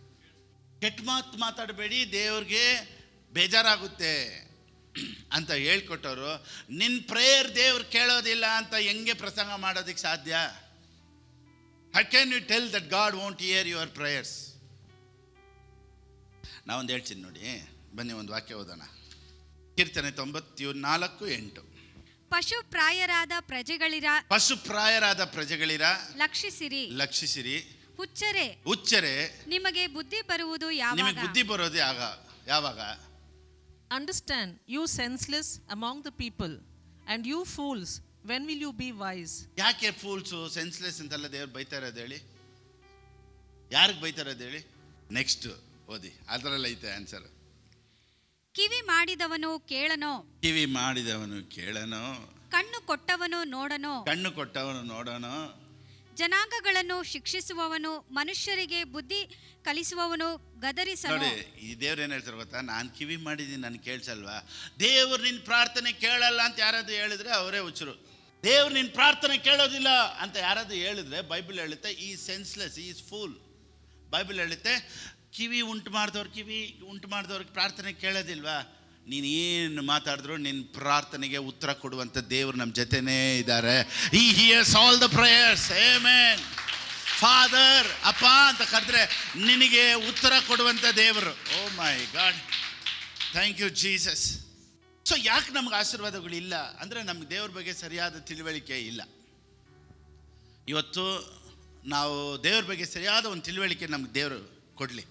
ಕೆಟ್ಟ ಮಾತು ಮಾತಾಡಬೇಡಿ, ದೇವ್ರಿಗೆ ಬೇಜಾರಾಗುತ್ತೆ ಅಂತ ಹೇಳ್ಕೊಟ್ಟವರು ನಿನ್ನ ಪ್ರೇಯರ್ ದೇವ್ರು ಕೇಳೋದಿಲ್ಲ ಅಂತ ಹೆಂಗೆ ಪ್ರಸಂಗ ಮಾಡೋದಕ್ಕೆ ಸಾಧ್ಯ? How can you tell that God won't hear your prayers? ನಾವೊಂದು ಹೇಳ್ತೀನಿ ನೋಡಿ, ಬನ್ನಿ ಒಂದು ವಾಕ್ಯ ಓದೋಣ. ಕೀರ್ತನೆ 94:8. ಪಶುಪ್ರಾಯರಾದ ಪ್ರಜೆಗಳಿರ ಲಕ್ಷಿಸಿರಿ. ಹುಚ್ಚರೇ ನಿಮಗೆ ಬುದ್ಧಿ ಬರುವುದು ನಿಮಗೆ ಬುದ್ಧಿ ಬರೋದು ಯಾವಾಗ? Understand, you senseless among the people, and you fools, when will you be wise? ಯಾಕೆ ಫೂಲ್ಸು, ಸೆನ್ಸ್ಲೆಸ್ ಅಂತೆಲ್ಲ ದೇವ್ರು ಬೈತಾ ಇರೋದು ಹೇಳಿ? ಯಾರಿಗೆ ಬೈತಾ ಇರೋದು ಹೇಳಿ? ನೆಕ್ಸ್ಟ್ ಓದಿ, ಅದರಲ್ಲಿ ಐತೆ ಆನ್ಸರ್. ಕಿವಿ ಮಾಡಿದವನು ಕೇಳನೋ, ಕಣ್ಣು ಕೊಟ್ಟವನು ನೋಡನೋ, ಜನಾಂಗಗಳನ್ನು ಶಿಕ್ಷಿಸುವವನು, ಮನುಷ್ಯರಿಗೆ ಬುದ್ಧಿ ಕಲಿಸುವವನು ಗದರಿಸನು. ನೋಡಿ, ಈ ದೇವ್ರು ಏನು ಹೇಳ್ತಾರೆ ಗೊತ್ತಾ? ನಾನು ಕಿವಿ ಮಾಡಿದ್ದೀನಿ, ನಾನು ಕೇಳಿಸಲ್ವಾ? ದೇವ್ರು ನಿನ್ನ ಪ್ರಾರ್ಥನೆ ಕೇಳಲ್ಲ ಅಂತ ಯಾರಾದ್ರು ಹೇಳಿದ್ರೆ ಅವರೇ ಹುಚ್ಚರು. ದೇವ್ರು ನಿನ್ನ ಪ್ರಾರ್ಥನೆ ಕೇಳೋದಿಲ್ಲ ಅಂತ ಯಾರಾದ್ರು ಹೇಳಿದ್ರೆ ಬೈಬಲ್ ಹೇಳುತ್ತೆ ಈ ಸೆನ್ಸ್ಲೆಸ್, ಈಸ್ ಫೂಲ್. ಬೈಬಲ್ ಹೇಳುತ್ತೆ ಕಿವಿ ಉಂಟು ಮಾಡಿದವ್ರಿಗೆ ಪ್ರಾರ್ಥನೆ ಕೇಳೋದಿಲ್ವಾ? ನೀನು ಏನು ಮಾತಾಡಿದ್ರು ನಿನ್ನ ಪ್ರಾರ್ಥನೆಗೆ ಉತ್ತರ ಕೊಡುವಂಥ ದೇವರು ನಮ್ಮ ಜೊತೆನೇ ಇದ್ದಾರೆ. He hears all the prayers. Amen. Father, ಅಪ್ಪ ಅಂತ ಕರೆದ್ರೆ ನಿನಗೆ ಉತ್ತರ ಕೊಡುವಂಥ ದೇವರು. Oh my God, thank you Jesus. So ಯಾಕೆ ನಮ್ಗೆ ಆಶೀರ್ವಾದಗಳಿಲ್ಲ ಅಂದರೆ ನಮ್ಗೆ ದೇವ್ರ ಬಗ್ಗೆ ಸರಿಯಾದ ತಿಳುವಳಿಕೆ ಇಲ್ಲ. ಇವತ್ತು ನಾವು ದೇವ್ರ ಬಗ್ಗೆ ಸರಿಯಾದ ಒಂದು ತಿಳುವಳಿಕೆ ನಮ್ಗೆ ದೇವರು ಕೊಡಲಿ.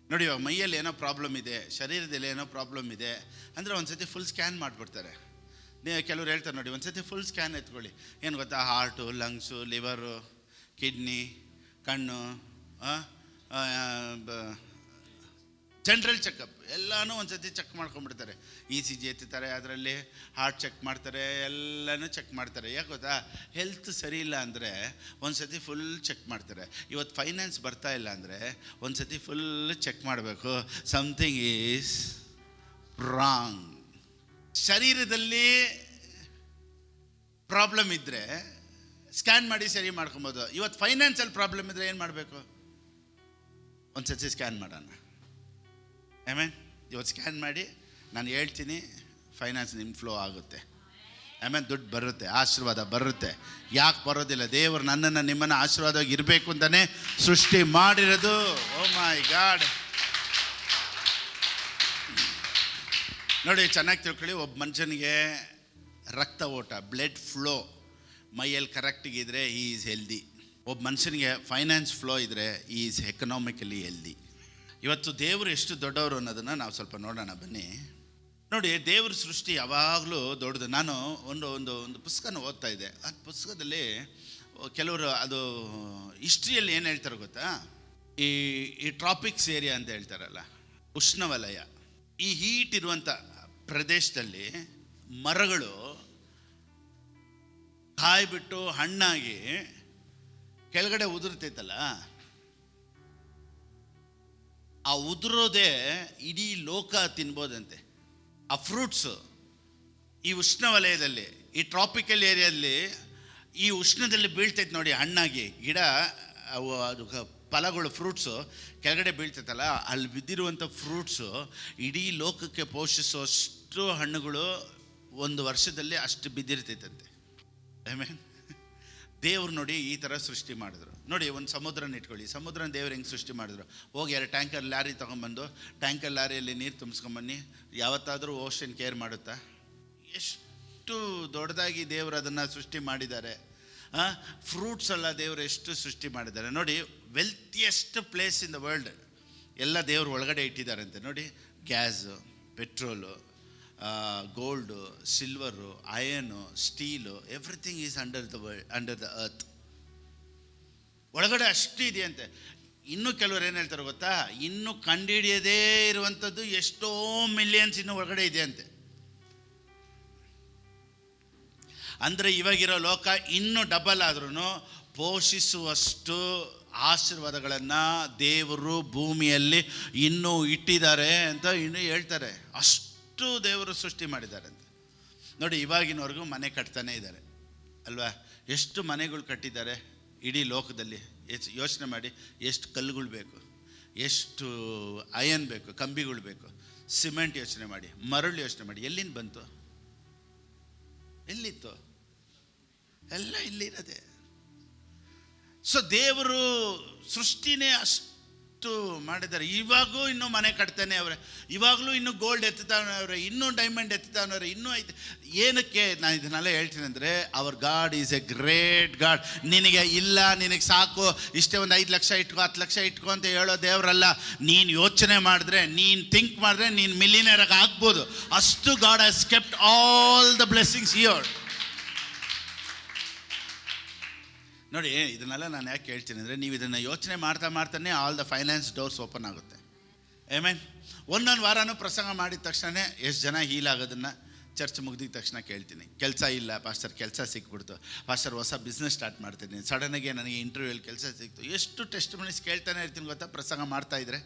ನೋಡಿ, ಇವಾಗ ಮೈಯಲ್ಲಿ ಏನೋ ಪ್ರಾಬ್ಲಮ್ ಇದೆ, ಶರೀರದಲ್ಲಿ ಏನೋ ಪ್ರಾಬ್ಲಮ್ ಇದೆ ಅಂದರೆ ಒಂದು ಸತಿ ಫುಲ್ ಸ್ಕ್ಯಾನ್ ಮಾಡಿಬಿಡ್ತಾರೆ. ಕೆಲವ್ರು ಹೇಳ್ತಾರೆ ನೋಡಿ, ಒಂದು ಸತಿ ಫುಲ್ ಸ್ಕ್ಯಾನ್ ಎತ್ಕೊಳ್ಳಿ. ಏನು ಗೊತ್ತಾ, ಹಾರ್ಟು, ಲಂಗ್ಸು, ಲಿವರು, ಕಿಡ್ನಿ, ಕಣ್ಣು, ಜನರಲ್ ಚೆಕಪ್ ಎಲ್ಲನೂ ಒಂದು ಸತಿ ಚೆಕ್ ಮಾಡ್ಕೊಂಡ್ಬಿಡ್ತಾರೆ. ECG ಎತ್ತುತ್ತಾರೆ, ಅದರಲ್ಲಿ ಹಾರ್ಟ್ ಚೆಕ್ ಮಾಡ್ತಾರೆ, ಎಲ್ಲನೂ ಚೆಕ್ ಮಾಡ್ತಾರೆ. ಯಾಕೆ ಗೊತ್ತಾ, ಹೆಲ್ತ್ ಸರಿ ಇಲ್ಲ ಅಂದರೆ ಒಂದು ಸತಿ ಫುಲ್ ಚೆಕ್ ಮಾಡ್ತಾರೆ. ಇವತ್ತು ಫೈನಾನ್ಸ್ ಬರ್ತಾ ಇಲ್ಲ ಅಂದರೆ ಒಂದು ಸತಿ ಫುಲ್ ಚೆಕ್ ಮಾಡಬೇಕು, ಸಮಥಿಂಗ್ ಈಸ್ ರಾಂಗ್. ಶರೀರದಲ್ಲಿ ಪ್ರಾಬ್ಲಮ್ ಇದ್ದರೆ ಸ್ಕ್ಯಾನ್ ಮಾಡಿ ಸರಿ ಮಾಡ್ಕೊಬೋದು. ಇವತ್ತು ಫೈನಾನ್ಸಲ್ಲಿ ಪ್ರಾಬ್ಲಮ್ ಇದ್ದರೆ ಏನು ಮಾಡಬೇಕು, ಒಂದು ಸತಿ ಸ್ಕ್ಯಾನ್ ಮಾಡೋಣ. ಆಮೇಲೆ ಇವತ್ತು ಸ್ಕ್ಯಾನ್ ಮಾಡಿ ನಾನು ಹೇಳ್ತೀನಿ, ಫೈನಾನ್ಸ್ ನಿಮ್ಮ ಫ್ಲೋ ಆಗುತ್ತೆ. ಆಮೇಲೆ ದುಡ್ಡು ಬರುತ್ತೆ, ಆಶೀರ್ವಾದ ಬರುತ್ತೆ. ಯಾಕೆ ಬರೋದಿಲ್ಲ? ದೇವರು ನನ್ನನ್ನು ನಿಮ್ಮನ್ನು ಆಶೀರ್ವಾದವಾಗಿ ಇರಬೇಕು ಅಂತಲೇ ಸೃಷ್ಟಿ ಮಾಡಿರೋದು. ಓ ಮೈ ಗಾಡ್. ನೋಡಿ, ಚೆನ್ನಾಗಿ ತಿಳ್ಕೊಳ್ಳಿ. ಒಬ್ಬ ಮನುಷ್ಯನಿಗೆ ರಕ್ತ ಓಟ, ಬ್ಲಡ್ ಫ್ಲೋ ಮೈಯಲ್ಲಿ ಕರೆಕ್ಟಿಗಿದ್ರೆ ಈ ಈಸ್ ಹೆಲ್ದಿ. ಒಬ್ಬ ಮನುಷ್ಯನಿಗೆ ಫೈನಾನ್ಸ್ ಫ್ಲೋ ಇದ್ದರೆ ಈ ಈಸ್ ಎಕನಾಮಿಕಲಿ ಹೆಲ್ದಿ. ಇವತ್ತು ದೇವರು ಎಷ್ಟು ದೊಡ್ಡವರು ಅನ್ನೋದನ್ನು ನಾವು ಸ್ವಲ್ಪ ನೋಡೋಣ ಬನ್ನಿ. ನೋಡಿ, ದೇವ್ರ ಸೃಷ್ಟಿ ಯಾವಾಗಲೂ ದೊಡ್ಡದು. ನಾನು ಒಂದು ಪುಸ್ತಕನ ಓದ್ತಾ ಇದ್ದೆ. ಆ ಪುಸ್ತಕದಲ್ಲಿ ಕೆಲವರು ಅದು ಹಿಸ್ಟ್ರಿಯಲ್ಲಿ ಏನು ಹೇಳ್ತಾರೆ ಗೊತ್ತಾ, ಈ ಟ್ರಾಪಿಕ್ಸ್ ಏರಿಯಾ ಅಂತ ಹೇಳ್ತಾರಲ್ಲ, ಉಷ್ಣವಲಯ, ಈ ಹೀಟ್ ಇರುವಂಥ ಪ್ರದೇಶದಲ್ಲಿ ಮರಗಳು ಕಾಯ್ಬಿಟ್ಟು ಹಣ್ಣಾಗಿ ಕೆಳಗಡೆ ಉದುರ್ತೈತಲ್ಲ, ಆ ಉದುರೋದೇ ಇಡೀ ಲೋಕ ತಿನ್ಬೋದಂತೆ. ಆ ಫ್ರೂಟ್ಸು ಈ ಉಷ್ಣವಲಯದಲ್ಲಿ, ಈ ಟ್ರಾಪಿಕಲ್ ಏರಿಯಾದಲ್ಲಿ, ಈ ಉಷ್ಣದಲ್ಲಿ ಬೀಳ್ತೈತೆ ನೋಡಿ ಹಣ್ಣಾಗಿ ಗಿಡ, ಅದು ಫಲಗಳು, ಫ್ರೂಟ್ಸು ಕೆಳಗಡೆ ಬೀಳ್ತೈತಲ್ಲ, ಅಲ್ಲಿ ಬಿದ್ದಿರುವಂಥ ಫ್ರೂಟ್ಸು ಇಡೀ ಲೋಕಕ್ಕೆ ಪೋಷಿಸುವಷ್ಟು ಹಣ್ಣುಗಳು ಒಂದು ವರ್ಷದಲ್ಲಿ ಅಷ್ಟು ಬಿದ್ದಿರ್ತೈತಂತೆ. ಆಮೇಲೆ ದೇವ್ರು ನೋಡಿ ಈ ಥರ ಸೃಷ್ಟಿ ಮಾಡಿದ್ರು. ನೋಡಿ, ಒಂದು ಸಮುದ್ರನ ಇಟ್ಕೊಳ್ಳಿ. ಸಮುದ್ರನ ದೇವ್ರು ಹೆಂಗೆ ಸೃಷ್ಟಿ ಮಾಡಿದ್ರು? ಹೋಗಿ 2 ಟ್ಯಾಂಕರ್ ಲಾರಿ ತೊಗೊಂಬಂದು ಟ್ಯಾಂಕರ್ ಲಾರಿಯಲ್ಲಿ ನೀರು ತುಂಬಿಸ್ಕೊಂಬನ್ನಿ. ಯಾವತ್ತಾದರೂ ಓಷನ್ ಕೇರ್ ಮಾಡುತ್ತಾ? ಎಷ್ಟು ದೊಡ್ಡದಾಗಿ ದೇವರು ಅದನ್ನು ಸೃಷ್ಟಿ ಮಾಡಿದ್ದಾರೆ. ಫ್ರೂಟ್ಸ್ ಎಲ್ಲ ದೇವರು ಎಷ್ಟು ಸೃಷ್ಟಿ ಮಾಡಿದ್ದಾರೆ. ನೋಡಿ, wealthiest place in the world ಎಲ್ಲ ದೇವರು ಒಳಗಡೆ ಇಟ್ಟಿದ್ದಾರಂತೆ. ನೋಡಿ, gas, petrol, gold, silver, iron, steel, everything is under the earth. ಒಳಗಡೆ ಅಷ್ಟು ಇದೆಯಂತೆ. ಇನ್ನೂ ಕೆಲವರು ಏನು ಹೇಳ್ತಾರೆ ಗೊತ್ತಾ, ಇನ್ನೂ ಕಂಡುಹಿಡಿಯದೇ ಇರುವಂಥದ್ದು ಎಷ್ಟೋ ಮಿಲಿಯನ್ಸ್ ಇನ್ನೂ ಒಳಗಡೆ ಇದೆಯಂತೆ. ಅಂದರೆ ಇವಾಗಿರೋ ಲೋಕ ಇನ್ನೂ ಡಬಲ್ ಆದ್ರೂ ಪೋಷಿಸುವಷ್ಟು ಆಶೀರ್ವಾದಗಳನ್ನು ದೇವರು ಭೂಮಿಯಲ್ಲಿ ಇನ್ನೂ ಇಟ್ಟಿದ್ದಾರೆ ಅಂತ ಇನ್ನೂ ಹೇಳ್ತಾರೆ. ಅಷ್ಟು ದೇವರು ಸೃಷ್ಟಿ ಮಾಡಿದ್ದಾರೆ ಅಂತ. ನೋಡಿ, ಇವಾಗಿನವರೆಗೂ ಮನೆ ಕಟ್ತಾನೆ ಇದ್ದಾರೆ ಅಲ್ವಾ? ಎಷ್ಟು ಮನೆಗಳು ಕಟ್ಟಿದ್ದಾರೆ ಇಡೀ ಲೋಕದಲ್ಲಿ. ಯೋಚನೆ ಮಾಡಿ, ಎಷ್ಟು ಕಲ್ಲುಗಳು ಬೇಕು, ಎಷ್ಟು ಅಯನ್ ಬೇಕು, ಕಂಬಿಗಳು ಬೇಕು, ಸಿಮೆಂಟ್ ಯೋಚನೆ ಮಾಡಿ, ಮರಳು ಯೋಚನೆ ಮಾಡಿ. ಎಲ್ಲಿಂದ ಬಂತು? ಎಲ್ಲಿತ್ತು? ಎಲ್ಲ ಇಲ್ಲಿರೋದೆ. ಸೊ ದೇವರು ಸೃಷ್ಟಿನೇ ಅಷ್ಟು ಮಾಡಿದ್ದಾರೆ. ಇವಾಗೂ ಇನ್ನೂ ಮನೆ ಕಟ್ತಾನೆ ಅವರೇ, ಇವಾಗಲೂ ಇನ್ನೂ ಗೋಲ್ಡ್ ಎತ್ತುತ್ತಾನವ್ರೆ, ಇನ್ನೂ ಡೈಮಂಡ್ ಎತ್ತುತ್ತಾನವ್ರೆ, ಇನ್ನೂ ಐತೆ. ಏನಕ್ಕೆ ನಾನು ಇದನ್ನೆಲ್ಲ ಹೇಳ್ತೀನಿ ಅಂದರೆ, our God is a great God. ನಿನಗೆ ಇಲ್ಲ, ನಿನಗೆ ಸಾಕು, ಇಷ್ಟೇ ಒಂದು 5 ಲಕ್ಷ ಇಟ್ಕೋ, 10 ಲಕ್ಷ ಇಟ್ಕೋ ಅಂತ ಹೇಳೋ ದೇವರಲ್ಲ. ನೀನು ಯೋಚನೆ ಮಾಡಿದ್ರೆ, ನೀನು ಥಿಂಕ್ ಮಾಡಿದ್ರೆ ನೀನು ಮಿಲಿಯನರ್ ಆಗ್ಬೋದು. ಅಷ್ಟು god has kept all the blessings here. ನೋಡಿ, ಇದನ್ನೆಲ್ಲ ನಾನು ಯಾಕೆ ಹೇಳ್ತೀನಿ ಅಂದರೆ, ನೀವು ಇದನ್ನು ಯೋಚನೆ ಮಾಡ್ತಾನೆ all the finance doors open ಆಗುತ್ತೆ. ಆಮೇಲೆ ಒಂದೊಂದು ವಾರನೂ ಪ್ರಸಂಗ ಮಾಡಿದ ತಕ್ಷಣ ಎಷ್ಟು ಜನ ಹೀಲ್ ಆಗೋದನ್ನು ಚರ್ಚ್ ಮುಗಿದಿದ ತಕ್ಷಣ ಕೇಳ್ತೀನಿ. ಕೆಲಸ ಇಲ್ಲ ಪಾಸ್ಟರ್, ಕೆಲಸ ಸಿಕ್ಬಿಡ್ತು ಪಾಸ್ಟರ್, ಹೊಸ ಬಿಸ್ನೆಸ್ ಸ್ಟಾರ್ಟ್ ಮಾಡ್ತೀನಿ, ಸಡನ್ನಾಗಿ ನನಗೆ ಇಂಟರ್ವ್ಯೂಲ್ಲಿ ಕೆಲಸ ಸಿಕ್ತು. ಎಷ್ಟು ಟೆಸ್ಟ್ ಮನೀಸ್ ಕೇಳ್ತಾನೆ ಇರ್ತೀನಿ ಗೊತ್ತಾ ಪ್ರಸಂಗ ಮಾಡ್ತಾಯಿದ್ರೆ.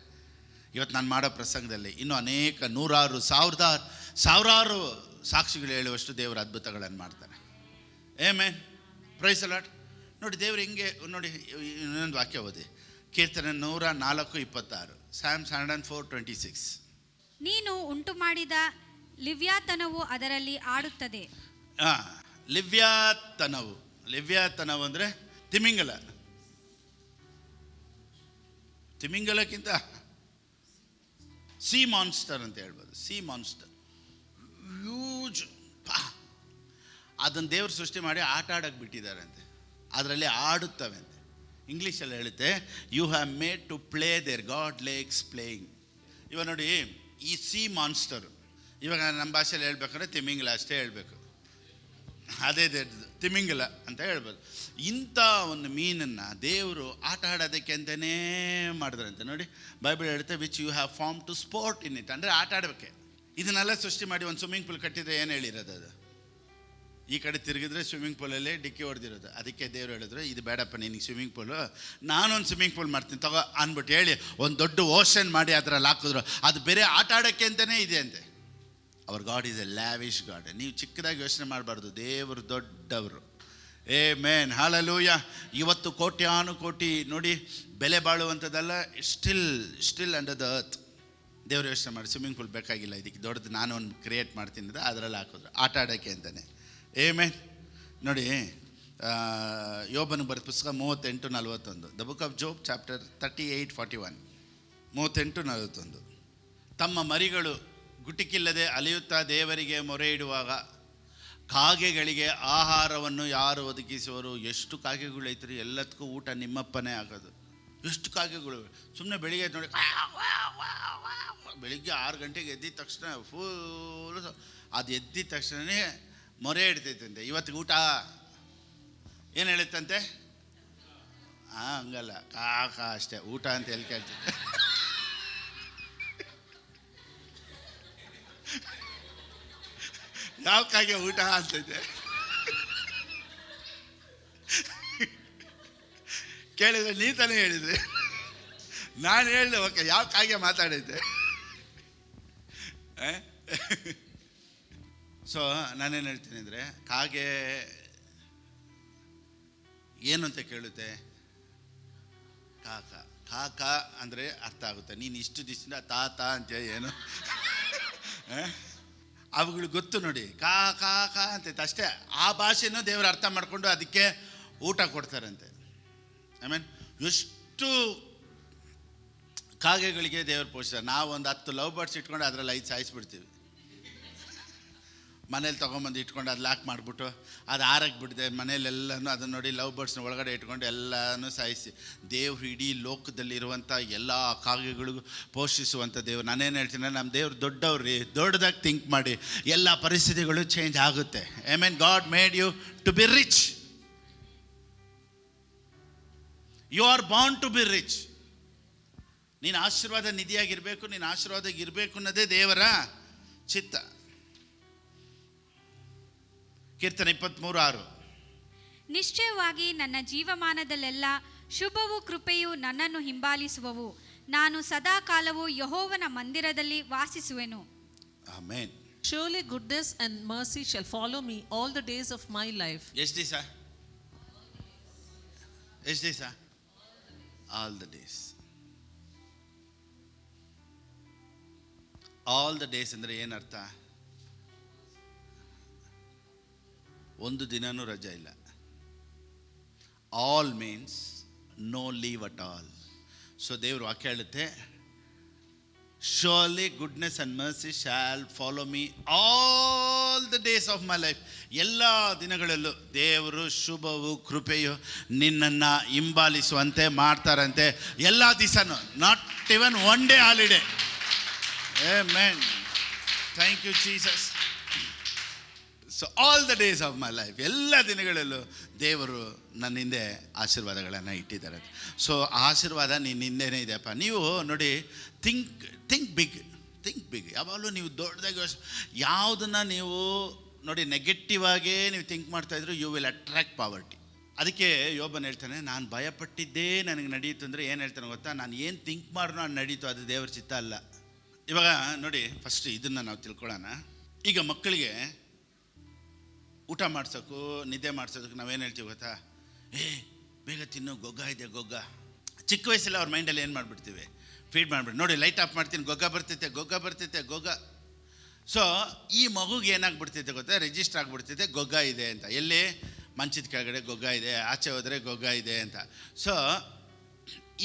ಇವತ್ತು ನಾನು ಮಾಡೋ ಪ್ರಸಂಗದಲ್ಲಿ ಇನ್ನೂ ಅನೇಕ ನೂರಾರು ಸಾವಿರಾರು ಸಾಕ್ಷಿಗಳು ಹೇಳುವಷ್ಟು ದೇವರ ಅದ್ಭುತಗಳನ್ನು ಮಾಡ್ತಾನೆ. Amen, praise the Lord. ನೋಡಿ, ದೇವ್ರು ಹೆಂಗೆ ನೋಡಿ, ಇನ್ನೊಂದು ವಾಕ್ಯ ಓದಿ, ಕೀರ್ತನೆ 104:26, Psalms 104:26. ನೀನು ಉಂಟು ಮಾಡಿದ ಲಿವ್ಯಾತನವು ಅದರಲ್ಲಿ ಆಡುತ್ತದೆ. ಲಿವ್ಯಾತನವು ಅಂದರೆ ತಿಮಿಂಗಲಕ್ಕಿಂತ ಸಿ ಮಾನ್ಸ್ಟರ್ ಅಂತ ಹೇಳ್ಬೋದು. C monster huge. ಅದನ್ನು ದೇವ್ರು ಸೃಷ್ಟಿ ಮಾಡಿ ಆಟ ಆಡಕ್ಕೆ ಬಿಟ್ಟಿದ್ದಾರೆ ಅಂತೆ. ಅದರಲ್ಲಿ ಆಡುತ್ತವೆ ಅಂತ. ಇಂಗ್ಲೀಷಲ್ಲಿ ಹೇಳುತ್ತೆ, you have made to play their God likes playing. ಇವಾಗ ನೋಡಿ, ಈ ಸಿ ಮಾನ್ಸ್ಟರು, ಇವಾಗ ನಮ್ಮ ಭಾಷೆಯಲ್ಲಿ ಹೇಳ್ಬೇಕಂದ್ರೆ ತಿಮಿಂಗಲ ಅಷ್ಟೇ ಹೇಳಬೇಕು, ಅದೇ ತಿಮಿಂಗಲ ಅಂತ ಹೇಳ್ಬೋದು. ಇಂಥ ಒಂದು ಮೀನನ್ನು ದೇವರು ಆಟ ಆಡೋದಕ್ಕೆ ಅಂತಲೇ ಮಾಡಿದ್ರಂತೆ. ನೋಡಿ, ಬೈಬಲ್ ಹೇಳುತ್ತೆ, which you have formed to sport in it, ಅಂದರೆ ಆಟ ಆಡಬೇಕೆ. ಇದನ್ನೆಲ್ಲ ಸೃಷ್ಟಿ ಮಾಡಿ ಒಂದು ಸ್ವಿಮ್ಮಿಂಗ್ ಪೂಲ್ ಕಟ್ಟಿದ್ರೆ ಏನು ಹೇಳಿರೋದು? ಅದು ಈ ಕಡೆ ತಿರುಗಿದ್ರೆ ಸ್ವಿಮ್ಮಿಂಗ್ ಪೂಲಲ್ಲೇ ಡಿಕ್ಕಿ ಹೊಡೆದಿರೋದು. ಅದಕ್ಕೆ ದೇವರು ಹೇಳಿದ್ರು, ಇದು ಬೇಡಪ್ಪ ನಿನಗೆ ಸ್ವಿಮ್ಮಿಂಗ್ ಪೂಲು, ನಾನೊಂದು ಸ್ವಿಮ್ಮಿಂಗ್ ಪೂಲ್ ಮಾಡ್ತೀನಿ ತಗೋ ಅಂದ್ಬಿಟ್ಟು ಹೇಳಿ ಒಂದು ದೊಡ್ಡ ಓಷನ್ ಮಾಡಿ ಅದರಲ್ಲಿ ಹಾಕಿದ್ರು. ಅದು ಬೇರೆ ಆಟ ಆಡೋಕ್ಕೆ ಅಂತಲೇ ಇದೆ ಅಂತೆ. Our God is a lavish God. ನೀವು ಚಿಕ್ಕದಾಗಿ ಯೋಚನೆ ಮಾಡಬಾರ್ದು, ದೇವರು ದೊಡ್ಡವರು. Amen, hallelujah. ಇವತ್ತು ಕೋಟ್ಯಾನುಕೋಟಿ ನೋಡಿ ಬೆಲೆ ಬಾಳುವಂಥದ್ದೆಲ್ಲ ಸ್ಟಿಲ್ ಅಂಡರ್ ದ ಅರ್ತ್. ದೇವರು ಯೋಚನೆ ಮಾಡಿ, ಸ್ವಿಮ್ಮಿಂಗ್ ಪೂಲ್ ಬೇಕಾಗಿಲ್ಲ, ಇದಕ್ಕೆ ದೊಡ್ಡದು ನಾನು ಒಂದು ಕ್ರಿಯೇಟ್ ಮಾಡ್ತೀನಿ ಅಂತ ಅದರಲ್ಲಿ ಹಾಕಿದ್ರು ಆಟ ಆಡೋಕ್ಕೆ ಅಂತಲೇ. ಆಮೆನ್. ನೋಡಿ, ಯೋಬನ ಬರೆದ ಪುಸ್ತಕ 38:41, ದ ಬುಕ್ ಆಫ್ ಜೋಬ್ ಚಾಪ್ಟರ್ 38:41, 38:41. ತಮ್ಮ ಮರಿಗಳು ಗುಟಿಕಿಲ್ಲದೆ ಅಲಿಯುತ್ತಾ ದೇವರಿಗೆ ಮೊರೆ ಇಡುವಾಗ ಕಾಗೆಗಳಿಗೆ ಆಹಾರವನ್ನು ಯಾರು ಒದಗಿಸುವರು? ಎಷ್ಟು ಕಾಗೆಗಳು ಐತ್ರಿ, ಎಲ್ಲದಕ್ಕೂ ಊಟ ನಿಮ್ಮಪ್ಪನೇ ಆಗೋದು. ಎಷ್ಟು ಕಾಗೆಗಳು ಸುಮ್ಮನೆ ಬೆಳಿಗ್ಗೆ ನೋಡಿ, ಬೆಳಿಗ್ಗೆ 6 ಗಂಟೆಗೆ ಎದ್ದಿದ ತಕ್ಷಣ ಫುಲ್ ಅದು ಎದ್ದಿದ ತಕ್ಷಣವೇ ಮೊರೆ ಇಡ್ತೈತಂತೆ, ಇವತ್ತಿಗೆ ಊಟ ಏನು ಹೇಳುತ್ತಂತೆ? ಹಂಗಲ್ಲ, ಕಾಕ ಅಷ್ಟೇ ಊಟ ಅಂತ ಎಲ್ಲಿ ಕೇಳ್ತೈತೆ. ಯಾವ ಕಾಗೆ ಊಟ ಅಂತೈತೆ ಕೇಳಿದ್ರೆ ನೀ ತಾನೇ ಹೇಳಿದ್ರೆ, ನಾನು ಹೇಳಿದೆ ಓಕೆ, ಯಾವ ಕಾಗೆ ಮಾತಾಡೈತೆ? ಸೊ ನಾನೇನು ಹೇಳ್ತೀನಿ ಅಂದರೆ, ಕಾಗೆ ಏನು ಅಂತ ಕೇಳುತ್ತೆ? ಕಾಕ. ಕಾಕ ಅಂದರೆ ಅರ್ಥ ಆಗುತ್ತೆ. ನೀನು ಇಷ್ಟು ದಿವಸದಿಂದ ತಾತ ಅಂತ ಏನು ಅವುಗಳು ಗೊತ್ತು ನೋಡಿ, ಕಾ ಕಾ ಕಾ ಅಂತೈತೆ ಅಷ್ಟೇ. ಆ ಭಾಷೆನೂ ದೇವರು ಅರ್ಥ ಮಾಡಿಕೊಂಡು ಅದಕ್ಕೆ ಊಟ ಕೊಡ್ತಾರಂತೆ. ಐ ಮೀನ್, ಎಷ್ಟು ಕಾಗೆಗಳಿಗೆ ದೇವರು ಪೋಷಿಸ್ತಾರೆ. ನಾವು ಒಂದು 10 ಲವ್ ಬರ್ಡ್ಸ್ ಇಟ್ಕೊಂಡು ಅದರಲ್ಲಿ 5 ಸಾಯಿಸ್ಬಿಡ್ತೀವಿ. ಮನೇಲಿ ತೊಗೊಂಬಂದು ಇಟ್ಕೊಂಡು ಅದು ಲಾಕ್ ಮಾಡಿಬಿಟ್ಟು ಅದು ಆರಕ್ಕೆ ಬಿಡಿದೆ ಮನೇಲೆಲ್ಲನೂ ಅದನ್ನು ನೋಡಿ ಲವ್ ಬರ್ಡ್ಸ್ನ ಒಳಗಡೆ ಇಟ್ಕೊಂಡು ಎಲ್ಲನೂ ಸಾಯಿಸಿ, ದೇವ್ರು ಇಡೀ ಲೋಕದಲ್ಲಿರುವಂಥ ಎಲ್ಲ ಕಾಗೆಗಳಿಗೂ ಪೋಷಿಸುವಂಥ ದೇವ್ರು. ನಾನೇನು ಹೇಳ್ತೀನಿ, ನಮ್ಮ ದೇವ್ರು ದೊಡ್ಡವ್ರಿ, ದೊಡ್ಡದಾಗಿ ಥಿಂಕ್ ಮಾಡಿ, ಎಲ್ಲ ಪರಿಸ್ಥಿತಿಗಳು ಚೇಂಜ್ ಆಗುತ್ತೆ. I mean, God made you to be rich. You are born to be rich. ನೀನು ಆಶೀರ್ವಾದ ನಿಧಿಯಾಗಿರಬೇಕು, ನೀನು ಆಶೀರ್ವಾದ ಇರಬೇಕು ಅನ್ನೋದೇ ದೇವರ ಚಿತ್ತ. ಕೀರ್ತನೆ 23:6, ನಿಶ್ಚಯವಾಗಿ ನನ್ನ ಜೀವಮಾನದಲ್ಲೆಲ್ಲ ಶುಭವೂ ಕೃಪೆಯು ನನ್ನನ್ನು ಹಿಂಬಾಲಿಸುವವು. ನಾನು ಸದಾ ಕಾಲವು ಯೆಹೋವನ ಮಂದಿರದಲ್ಲಿ ವಾಸಿಸುವೆನು. Amen. Surely goodness and mercy shall follow me all the days of my life. ಎಷ್ಟು ದಿವಸ? All the days. All the days ಅಂದರೆ ಏನರ್ಥ? ಒಂದು ದಿನನೂ ರಜೆ ಇಲ್ಲ. All means no leave at all. So ದೇವರು ವಾಕ್ಯ ಹೇಳುತ್ತೆ, surely goodness and mercy shall follow me all the days of my life. ಎಲ್ಲ ದಿನಗಳಲ್ಲೂ ದೇವರು ಶುಭವು ಕೃಪೆಯು ನಿನ್ನನ್ನು ಹಿಂಬಾಲಿಸುವಂತೆ ಮಾಡ್ತಾರಂತೆ. ಎಲ್ಲ ದಿವಸನೂ, not even one day holiday. Amen. Thank you Jesus. So all the days of my life, ಎಲ್ಲ ದಿನಗಳಲ್ಲೂ ದೇವರು ನನ್ನ ಹಿಂದೆ ಆಶೀರ್ವಾದಗಳನ್ನು ಇಟ್ಟಿದ್ದಾರೆ. ಸೊ ಆಶೀರ್ವಾದ ನಿನ್ನ ಹಿಂದೆನೇ ಇದೆಯಪ್ಪ. ನೀವು ನೋಡಿ, ಥಿಂಕ್ ಬಿಗ್. ಯಾವಾಗಲೂ ನೀವು ದೊಡ್ಡದಾಗಿ ಯಾವುದನ್ನು ನೀವು ನೋಡಿ ನೆಗೆಟಿವ್ ಆಗೇ ನೀವು ಥಿಂಕ್ ಮಾಡ್ತಾಯಿದ್ರು, ಯು ವಿಲ್ ಅಟ್ರಾಕ್ಟ್ ಪಾವರ್ಟಿ. ಅದಕ್ಕೆ ಯೋಬನ್ ಹೇಳ್ತಾನೆ, ನಾನು ಭಯಪಟ್ಟಿದ್ದೇ ನನಗೆ ನಡೀತು ಅಂದರೆ ಏನು ಹೇಳ್ತಾನೆ ಗೊತ್ತಾ? ನಾನು ಏನು ಥಿಂಕ್ ಮಾಡ್ರೂ ನಾನು ನಡೀತು, ಅದು ದೇವ್ರ ಚಿತ್ತ ಅಲ್ಲ. ಇವಾಗ ನೋಡಿ, ಫಸ್ಟ್ ಇದನ್ನು ನಾವು ತಿಳ್ಕೊಳ್ಳೋಣ. ಈಗ ಮಕ್ಕಳಿಗೆ ಊಟ ಮಾಡ್ಸೋಕ್ಕೂ ನಿದ್ದೆ ಮಾಡ್ಸೋದಕ್ಕೆ ನಾವೇನು ಹೇಳ್ತೀವಿ ಗೊತ್ತಾ? ಬೇಗ ತಿನ್ನು, ಗೊಗ್ಗ ಇದೆ ಗೊಗ್ಗ. ಚಿಕ್ಕ ವಯಸ್ಸಲ್ಲಿ ಅವ್ರ ಮೈಂಡಲ್ಲಿ ಏನು ಮಾಡಿಬಿಡ್ತೀವಿ, ಫೀಡ್ ಮಾಡಿಬಿಟ್ಟು, ನೋಡಿ ಲೈಟ್ ಆಫ್ ಮಾಡ್ತೀನಿ, ಗೊಗ್ಗ ಬರ್ತೈತೆ. ಸೊ ಈ ಮಗುಗೆ ಏನಾಗ್ಬಿಡ್ತೈತೆ ಗೊತ್ತಾ? ರಿಜಿಸ್ಟರ್ ಆಗಿಬಿಡ್ತೈತೆ ಗೊಗ್ಗ ಇದೆ ಅಂತ. ಎಲ್ಲಿ? ಮಂಚದ ಕೆಳಗಡೆ ಗೊಗ್ಗ ಇದೆ, ಆಚೆ ಹೋದರೆ ಗೊಗ್ಗ ಇದೆ ಅಂತ. ಸೊ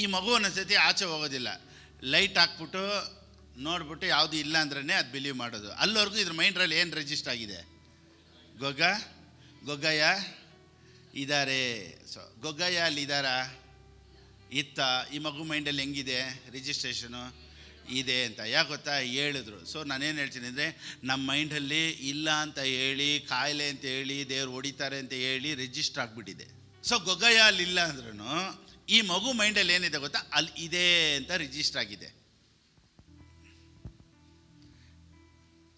ಈ ಮಗು ಅನ್ನಿಸ್ತೈತಿ ಆಚೆ ಹೋಗೋದಿಲ್ಲ, ಲೈಟ್ ಹಾಕ್ಬಿಟ್ಟು ನೋಡ್ಬಿಟ್ಟು ಯಾವುದು ಇಲ್ಲ ಅಂದ್ರೇ ಅದು ಬಿಲೀವ್ ಮಾಡೋದು. ಅಲ್ಲಿವರೆಗೂ ಇದ್ರ ಮೈಂಡ್ರಲ್ಲಿ ಏನು ರಿಜಿಸ್ಟರ್ ಆಗಿದೆ? ಗೊಗ್ಗಯ್ಯ ಇದ್ದಾರೆ. ಸೊ ಗೊಗ್ಗಯ್ಯ ಅಲ್ಲಿದ್ದಾರಾ? ಇತ್ತ ಈ ಮಗು ಮೈಂಡಲ್ಲಿ ಹೆಂಗಿದೆ ರಿಜಿಸ್ಟ್ರೇಷನು ಇದೆ ಅಂತ. ಯಾಕೆ ಗೊತ್ತಾ? ಹೇಳಿದ್ರು. ಸೊ ನಾನೇನು ಹೇಳ್ತೀನಿ ಅಂದರೆ, ನಮ್ಮ ಮೈಂಡಲ್ಲಿ ಇಲ್ಲ ಅಂತ ಹೇಳಿ, ಕಾಯಿಲೆ ಅಂತ ಹೇಳಿ, ದೇವ್ರು ಹೊಡಿತಾರೆ ಅಂತ ಹೇಳಿ ರಿಜಿಸ್ಟರ್ ಆಗಿಬಿಟ್ಟಿದೆ. ಸೊ ಗೊಗ್ಗಯ್ಯ ಅಲ್ಲಿಲ್ಲ ಅಂದ್ರೂ ಈ ಮಗು ಮೈಂಡಲ್ಲಿ ಏನಿದೆ ಗೊತ್ತಾ, ಅಲ್ಲಿ ಇದೆ ಅಂತ ರಿಜಿಸ್ಟರ್ ಆಗಿದೆ.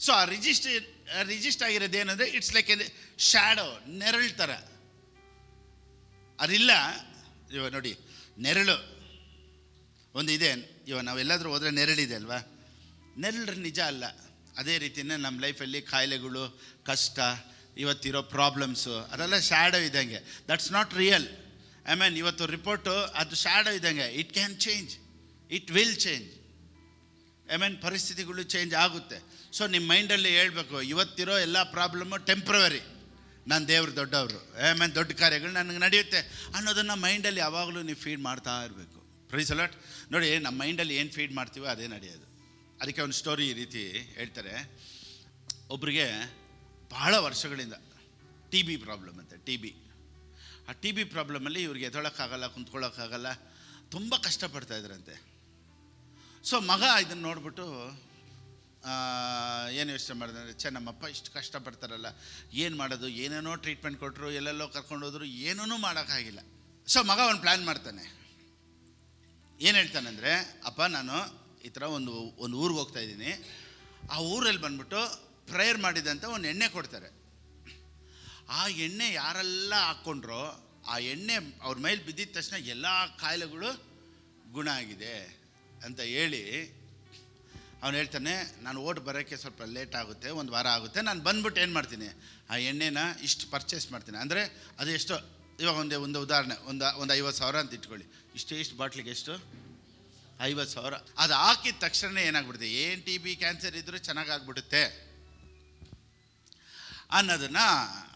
ಸೊ ಆ ರಿಜಿಸ್ಟರ್ ಆಗಿರೋದು ಏನಂದರೆ, ಇಟ್ಸ್ ಲೈಕ್ ಎ ಶ್ಯಾಡೋ, ನೆರಳು ಥರ. ಅದಿಲ್ಲ. ಇವಾಗ ನೋಡಿ, ನೆರಳು ಒಂದು ಇದೆ. ಇವಾಗ ನಾವೆಲ್ಲಾದರೂ ಹೋದರೆ ನೆರಳಿದೆ ಅಲ್ವಾ? ನೆರಳು ನಿಜ ಅಲ್ಲ. ಅದೇ ರೀತಿಯೇ ನಮ್ಮ ಲೈಫಲ್ಲಿ ಕಾಯಿಲೆಗಳು, ಕಷ್ಟ, ಇವತ್ತಿರೋ ಪ್ರಾಬ್ಲಮ್ಸು, ಅದೆಲ್ಲ ಶ್ಯಾಡೋ ಇದ್ದಂಗೆ. That's not real. I mean, ಇವತ್ತು ರಿಪೋರ್ಟು ಅದು ಶ್ಯಾಡೋ ಇದ್ದಂಗೆ. It can change, it will change. I mean, ಪರಿಸ್ಥಿತಿಗಳು ಚೇಂಜ್ ಆಗುತ್ತೆ. ಸೊ ನಿಮ್ಮ ಮೈಂಡಲ್ಲಿ ಹೇಳ್ಬೇಕು, ಇವತ್ತಿರೋ ಎಲ್ಲ ಪ್ರಾಬ್ಲಮ್ಮು ಟೆಂಪ್ರವರಿ, ನಾನು ದೇವ್ರು ದೊಡ್ಡವರು, ಐ ಮೀನ್ ದೊಡ್ಡ ಕಾರ್ಯಗಳು ನನಗೆ ನಡೆಯುತ್ತೆ ಅನ್ನೋದನ್ನು ಮೈಂಡಲ್ಲಿ ಯಾವಾಗಲೂ ನೀವು ಫೀಡ್ ಮಾಡ್ತಾ ಇರಬೇಕು. Praise the Lord. ನೋಡಿ, ನಮ್ಮ ಮೈಂಡಲ್ಲಿ ಏನು ಫೀಡ್ ಮಾಡ್ತೀವೋ ಅದೇ ನಡೆಯೋದು. ಅದಕ್ಕೆ ಒಂದು ಸ್ಟೋರಿ ಈ ರೀತಿ ಹೇಳ್ತಾರೆ. ಒಬ್ಬರಿಗೆ ಬಹಳ ವರ್ಷಗಳಿಂದ TB ಪ್ರಾಬ್ಲಮ್ ಅಂತೆ. ಆ TB ಪ್ರಾಬ್ಲಮಲ್ಲಿ ಇವ್ರಿಗೆ ಎದ್ದೊಳಕ್ಕಾಗಲ್ಲ, ಕುಂತ್ಕೊಳ್ಳೋಕ್ಕಾಗಲ್ಲ, ತುಂಬ ಕಷ್ಟಪಡ್ತಾ ಇದ್ರಂತೆ. ಸೊ ಮಗ ಇದನ್ನು ನೋಡ್ಬಿಟ್ಟು ಏನು ಯೋಚನೆ ಮಾಡಿದ್ರೆ, ನಮ್ಮಪ್ಪ ಇಷ್ಟು ಕಷ್ಟಪಡ್ತಾರಲ್ಲ, ಏನು ಮಾಡೋದು? ಏನೇನೋ ಟ್ರೀಟ್ಮೆಂಟ್ ಕೊಟ್ಟರು, ಎಲ್ಲೆಲ್ಲೋ ಕರ್ಕೊಂಡೋದ್ರು, ಏನೂ ಮಾಡೋಕ್ಕಾಗಿಲ್ಲ. ಸೊ ಮಗ ಒಂದು ಪ್ಲ್ಯಾನ್ ಮಾಡ್ತಾನೆ. ಏನು ಹೇಳ್ತಾನೆಂದರೆ, ಅಪ್ಪ ನಾನು ಈ ಥರ ಒಂದು ಊರಿಗೆ ಹೋಗ್ತಾಯಿದ್ದೀನಿ. ಆ ಊರಲ್ಲಿ ಬಂದ್ಬಿಟ್ಟು ಪ್ರೇಯರ್ ಮಾಡಿದಂತೆ ಒಂದು ಎಣ್ಣೆ ಕೊಡ್ತಾರೆ. ಆ ಎಣ್ಣೆ ಯಾರೆಲ್ಲ ಹಾಕ್ಕೊಂಡ್ರೋ, ಆ ಎಣ್ಣೆ ಅವ್ರ ಮೇಲೆ ಬಿದ್ದಿದ ತಕ್ಷಣ ಎಲ್ಲ ಕಾಯಿಲೆಗಳು ಗುಣ ಆಗಿದೆ ಅಂತ ಹೇಳಿ ಅವನು ಹೇಳ್ತಾನೆ, ನಾನು ಓಟ್ ಬರೋಕ್ಕೆ ಸ್ವಲ್ಪ ಲೇಟ್ ಆಗುತ್ತೆ, ಒಂದು ವಾರ ಆಗುತ್ತೆ, ನಾನು ಬಂದ್ಬಿಟ್ಟು ಏನು ಮಾಡ್ತೀನಿ, ಆ ಎಣ್ಣೆನ ಇಷ್ಟು ಪರ್ಚೇಸ್ ಮಾಡ್ತೀನಿ. ಅಂದರೆ ಅದು ಎಷ್ಟೋ, ಇವಾಗ ಒಂದು ಉದಾಹರಣೆ, ಒಂದು 50,000 ಅಂತ ಇಟ್ಕೊಳ್ಳಿ. ಇಷ್ಟು ಬಾಟ್ಲಿಗೆ ಎಷ್ಟು? 50,000. ಅದು ಹಾಕಿದ ತಕ್ಷಣ ಏನಾಗ್ಬಿಡುತ್ತೆ, ಏನು TB ಕ್ಯಾನ್ಸರ್ ಇದ್ದರೂ ಚೆನ್ನಾಗಾಗ್ಬಿಡುತ್ತೆ ಅನ್ನೋದನ್ನು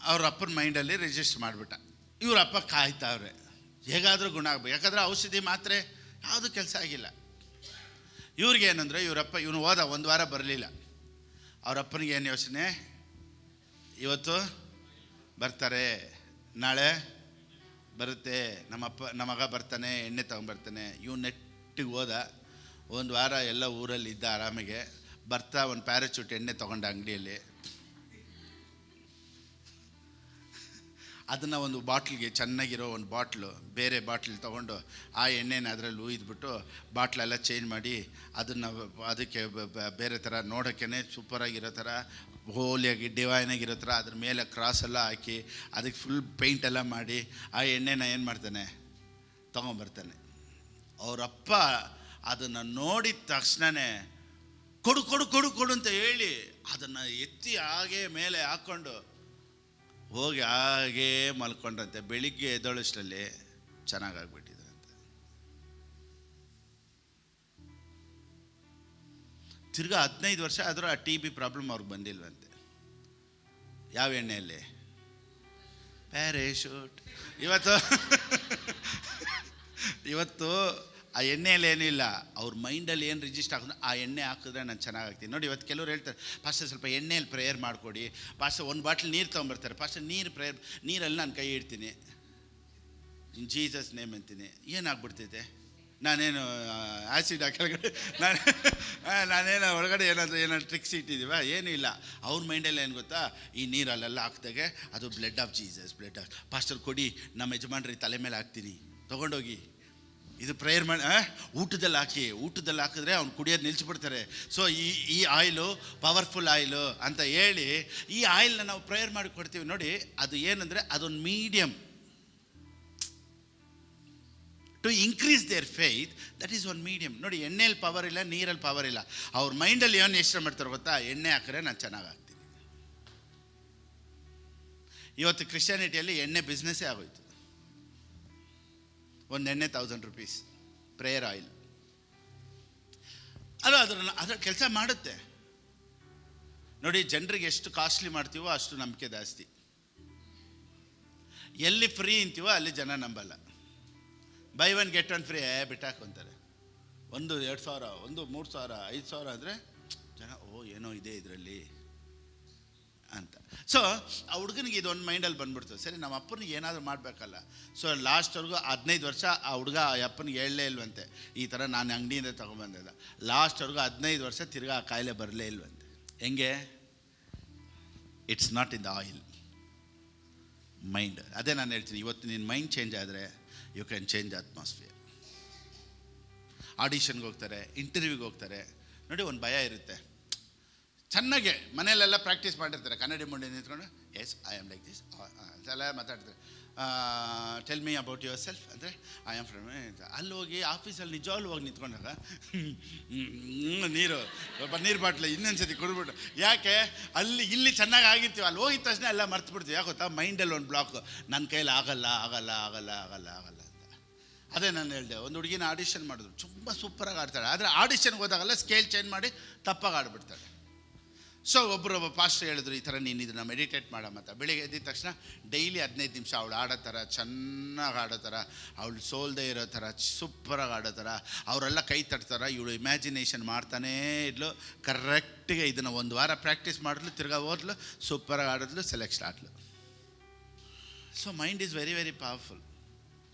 ಅವ್ರ ಅಪ್ಪನ ಮೈಂಡಲ್ಲಿ ರಿಜಿಸ್ಟರ್ ಮಾಡಿಬಿಟ್ಟ. ಇವ್ರ ಅಪ್ಪ ಕಾಯ್ತಾವ್ರೆ, ಹೇಗಾದರೂ ಗುಣ ಆಗ್ಬೇಕು. ಯಾಕಂದರೆ ಔಷಧಿ ಮಾತ್ರೆ ಯಾವುದೂ ಕೆಲಸ ಆಗಿಲ್ಲ. ಇವ್ರಿಗೇನಂದ್ರೆ, ಇವನು ಹೋದ, ಒಂದು ವಾರ ಬರಲಿಲ್ಲ. ಅವರಪ್ಪನಿಗೆ ಏನು ಯೋಚನೆ, ಇವತ್ತು ಬರ್ತಾರೆ, ನಾಳೆ ಬರುತ್ತೆ, ನಮ್ಮ ಮಗ ಬರ್ತಾನೆ, ಎಣ್ಣೆ ತೊಗೊಂಬರ್ತಾನೆ. ಇವ್ನು ನೆಟ್ಟಿಗೆ ಹೋದ, ಒಂದು ವಾರ ಎಲ್ಲ ಊರಲ್ಲಿ ಇದ್ದ ಆರಾಮಿಗೆ. ಬರ್ತಾ ಒಂದು ಪ್ಯಾರಾಚೂಟ್ ಎಣ್ಣೆ ತೊಗೊಂಡ ಅಂಗಡಿಯಲ್ಲಿ. ಅದನ್ನು ಒಂದು ಬಾಟ್ಲಿಗೆ, ಚೆನ್ನಾಗಿರೋ ಒಂದು ಬಾಟ್ಲು, ಬೇರೆ ಬಾಟ್ಲ್ ತೊಗೊಂಡು ಆ ಎಣ್ಣೆನ ಅದರಲ್ಲಿ ಉಯ್ದುಬಿಟ್ಟು ಬಾಟ್ಲೆಲ್ಲ ಚೇಂಜ್ ಮಾಡಿ ಅದಕ್ಕೆ ಬೇರೆ ಥರ ನೋಡೋಕ್ಕೇ ಸೂಪರಾಗಿರೋ ಥರ, ಹೋಲಿಯಾಗಿ ಡಿವೈನಾಗಿರೋ ಥರ ಅದ್ರ ಮೇಲೆ ಕ್ರಾಸೆಲ್ಲ ಹಾಕಿ ಅದಕ್ಕೆ ಫುಲ್ ಪೇಂಟೆಲ್ಲ ಮಾಡಿ ಆ ಎಣ್ಣೆನ ಏನು ಮಾಡ್ತಾನೆ, ತೊಗೊಂಬರ್ತಾನೆ. ಅವರಪ್ಪ ಅದನ್ನು ನೋಡಿದ ತಕ್ಷಣವೇ ಕೊಡು ಕೊಡು ಕೊಡು ಕೊಡು ಅಂತ ಹೇಳಿ ಅದನ್ನು ಎತ್ತಿ ಹಾಗೆ ಮೇಲೆ ಹಾಕ್ಕೊಂಡು ಹೋಗಿ ಹಾಗೇ ಮಲ್ಕೊಂಡ್ರಂತೆ. ಬೆಳಿಗ್ಗೆ ಎದ್ದೋಳಷ್ಟರಲ್ಲಿ ಚೆನ್ನಾಗಾಗ್ಬಿಟ್ಟಿದ್ರಂತೆ. ತಿರ್ಗಾ 15 ವರ್ಷ ಆದರೂ ಆ TB ಪ್ರಾಬ್ಲಮ್ ಅವ್ರಿಗೆ ಬಂದಿಲ್ವಂತೆ. ಯಾವ ಎಣ್ಣೆಯಲ್ಲಿ? ಪ್ಯಾರಾಶೂಟ್. ಇವತ್ತು ಆ ಎಣ್ಣೆಯಲ್ಲಿ ಏನಿಲ್ಲ, ಅವ್ರ ಮೈಂಡಲ್ಲಿ ಏನು ರಿಜಿಸ್ಟರ್ ಹಾಕಿದ್ರೆ ಆ ಎಣ್ಣೆ ಹಾಕಿದ್ರೆ ನಾನು ಚೆನ್ನಾಗಾಗ್ತೀನಿ. ನೋಡಿ, ಇವತ್ತು ಕೆಲವ್ರು ಹೇಳ್ತಾರೆ, ಪಾಸ್ಟರ್ ಸ್ವಲ್ಪ ಎಣ್ಣೆಯಲ್ಲಿ ಪ್ರೇಯರ್ ಮಾಡಿಕೊಡಿ, ಪಾಸ್ಟರ್ ಒಂದು ಬಾಟ್ಲ್ ನೀರು ತೊಗೊಂಬರ್ತಾರೆ, ಪಾಸ್ಟರ್ ನೀರಲ್ಲಿ ನಾನು ಕೈ ಇಡ್ತೀನಿ, ಇನ್ ಜೀಸಸ್ ನೇಮ್ ಅಂತೀನಿ. ಏನಾಗ್ಬಿಡ್ತೈತೆ? ನಾನೇನು ಆ್ಯಸಿಡ್ ಕೆಳಗಡೆ ನಾನೇನೋ ಒಳಗಡೆ ಏನಾದರೂ ಟ್ರಿಕ್ಸ್ ಇಟ್ಟಿದ್ದೀವ? ಏನೂ ಇಲ್ಲ. ಅವ್ರ ಮೈಂಡಲ್ಲಿ ಏನು ಗೊತ್ತಾ, ಈ ನೀರಲ್ಲೆಲ್ಲ ಹಾಕಿದಾಗೆ ಅದು blood of Jesus, blood of pastor ಕೊಡಿ, ನಮ್ಮ ಯಜಮಾನ್ರಿ ತಲೆ ಮೇಲೆ ಹಾಕ್ತೀನಿ, ತೊಗೊಂಡೋಗಿ ಇದು ಪ್ರೇಯರ್ ಮಾಡಿ ಊಟದಲ್ಲಿ ಹಾಕಿದ್ರೆ ಅವ್ನು ಕುಡಿಯೋದು ನಿಲ್ಲಿಸ್ಬಿಡ್ತಾರೆ. ಸೊ ಈ ಆಯಿಲು ಪವರ್ಫುಲ್ ಆಯಿಲು ಅಂತ ಹೇಳಿ ಈ ಆಯಿಲ್ನ ನಾವು ಪ್ರೇಯರ್ ಮಾಡಿ ಕೊಡ್ತೀವಿ. ನೋಡಿ, ಅದು ಏನಂದರೆ ಅದೊಂದು medium to increase their faith. That is one medium. ನೋಡಿ, ಎಣ್ಣೆಯಲ್ಲಿ ಪವರ್ ಇಲ್ಲ, ನೀರಲ್ಲಿ ಪವರ್ ಇಲ್ಲ. ಅವ್ರ ಮೈಂಡಲ್ಲಿ ಏನು ಯೋಚನೆ ಮಾಡ್ತಾರೆ ಗೊತ್ತಾ, ಎಣ್ಣೆ ಹಾಕಿದ್ರೆ ನಾನು ಚೆನ್ನಾಗಾಗ್ತೀನಿ. ಇವತ್ತು ಕ್ರಿಶ್ಚಿಯಾನಿಟಿಯಲ್ಲಿ ಎಣ್ಣೆ ಬಿಸ್ನೆಸ್ಸೇ ಆಗೋಯ್ತು. ಒಂದು ಎಣ್ಣೆ 1000 ರೂಪೀಸ್, ಪ್ರೇಯರ್ ಆಯಿಲ್. ಅದರ ಕೆಲಸ ಮಾಡುತ್ತೆ. ನೋಡಿ, ಜನರಿಗೆ ಎಷ್ಟು ಕಾಸ್ಟ್ಲಿ ಮಾಡ್ತೀವೋ ಅಷ್ಟು ನಂಬಿಕೆ ಜಾಸ್ತಿ. ಎಲ್ಲಿ ಫ್ರೀ ಅಂತೀವೋ ಅಲ್ಲಿ ಜನ ನಂಬಲ್ಲ. By 1 get 1 free ಬಿಟ್ಟಾಕೊಂತಾರೆ. 1 2,000, 1 3,000, 5,000 ಅಂದರೆ ಜನ ಏನೋ ಇದೆ ಇದರಲ್ಲಿ ಅಂತ. ಸೊ ಆ ಹುಡುಗನಿಗೆ ಇದೊಂದು ಮೈಂಡಲ್ಲಿ ಬಂದ್ಬಿಡ್ತು, ಸರಿ ನಮ್ಮ ಅಪ್ಪನಿಗೆ ಏನಾದರೂ ಮಾಡಬೇಕಲ್ಲ. ಸೊ ಲಾಸ್ಟ್ವರೆಗೂ 15 ವರ್ಷ ಆ ಹುಡುಗ ಆ ಅಪ್ಪನಿಗೆ ಹೇಳಲೇ ಇಲ್ವಂತೆ, ಈ ಥರ ನಾನು ಅಂಗಡಿಯಿಂದ ತೊಗೊಂಬಂದಿದ್ದ. ಲಾಸ್ಟ್ವರೆಗೂ 15 ವರ್ಷ ತಿರ್ಗಾ ಆ ಕಾಯಿಲೆ ಬರಲೇ ಇಲ್ವಂತೆ. ಹೆಂಗೆ? It's not in the oil, mind. ಅದೇ ನಾನು ಹೇಳ್ತೀನಿ, ಇವತ್ತು ನಿನ್ನ ಮೈಂಡ್ ಚೇಂಜ್ ಆದರೆ ಯು ಕ್ಯಾನ್ ಚೇಂಜ್ ಅಟ್ಮಾಸ್ಫಿಯರ್. ಆಡಿಷನ್ಗೆ ಹೋಗ್ತಾರೆ, ಇಂಟರ್ವ್ಯೂಗೆ ಹೋಗ್ತಾರೆ, ನೋಡಿ ಒಂದು ಭಯ ಇರುತ್ತೆ. ಚೆನ್ನಾಗೆ ಮನೆಯಲ್ಲೆಲ್ಲ ಪ್ರಾಕ್ಟೀಸ್ ಮಾಡಿರ್ತಾರೆ, ಕನ್ನಡಿ ಮುಂದೆ ನಿಂತ್ಕೊಂಡು yes I am like this ಎಲ್ಲ ಮಾತಾಡ್ತಾರೆ. Tell me about yourself ಅಂದರೆ ಐ ಆಮ್ ಫ್ರಮ್. ಅಲ್ಲಿ ಹೋಗಿ ಆಫೀಸಲ್ಲಿ ನಿಜವಾಗ್ಲೂ ಹೋಗಿ ನಿಂತ್ಕೊಂಡಾಗ ನೀರು ಸ್ವಲ್ಪ ನೀರು ಬಾಟ್ಲು ಇನ್ನೊಂದು ಸತಿ ಕೊಡ್ಬಿಟ್ಟು, ಯಾಕೆ ಇಲ್ಲಿ ಚೆನ್ನಾಗಿ ಆಗಿರ್ತೀವಿ, ಅಲ್ಲಿ ಹೋಗಿದ ತಕ್ಷಣ ಎಲ್ಲ ಮರ್ತು ಬಿಡ್ತೀವಿ. ಯಾಕೆ ಗೊತ್ತಾ? ಮೈಂಡಲ್ಲಿ ಒಂದು ಬ್ಲಾಕ್, ನನ್ನ ಕೈಲಿ ಆಗಲ್ಲ ಆಗಲ್ಲ ಆಗಲ್ಲ ಆಗಲ್ಲ ಆಗಲ್ಲ ಅಂತ. ಅದೇ ನಾನು ಹೇಳಿದೆ, ಒಂದು ಹುಡುಗಿನ ಆಡಿಷನ್ ಮಾಡಿದ್ರು, ತುಂಬ ಸೂಪರಾಗಿ ಆಡ್ತಾಳೆ. ಆದರೆ ಆಡಿಷನ್ಗೆ ಹೋದಾಗಲ್ಲ ಸ್ಕೇಲ್ ಚೇಂಜ್ ಮಾಡಿ ತಪ್ಪಾಗಿ ಆಡ್ಬಿಡ್ತಾಳೆ. ಸೊ ಒಬ್ಬರು ಪಾಸ್ಟರ್ ಹೇಳಿದ್ರು, ಈ ಥರ ನೀನು ಇದನ್ನು ಮೆಡಿಟೇಟ್ ಮಾಡಮ್ಮ ಅಂತ. ಬೆಳಿಗ್ಗೆ ಎದ್ದಿದ ತಕ್ಷಣ ಡೈಲಿ 15 ನಿಮಿಷ ಅವಳು ಆಡೋ ಥರ, ಚೆನ್ನಾಗಿ ಆಡೋ ಥರ, ಅವಳು ಸೋಲ್ದೇ ಇರೋ ಥರ ಸೂಪರಾಗಿ ಆಡೋ ಥರ, ಅವರೆಲ್ಲ ಕೈ ತಟ್ತಾರ, ಇವಳು ಇಮ್ಯಾಜಿನೇಷನ್ ಮಾಡ್ತಾನೇ ಇದ್ಲು. ಕರೆಕ್ಟಿಗೆ ಇದನ್ನು 1 ವಾರ ಪ್ರಾಕ್ಟೀಸ್ ಮಾಡಿದ್ಲು, ತಿರ್ಗಾ ಓದ್ಲು, ಸೂಪರಾಗಿ ಆಡಿದ್ಲು, ಸೆಲೆಕ್ಷನ್ ಆದ್ಲು. So mind is very very powerful.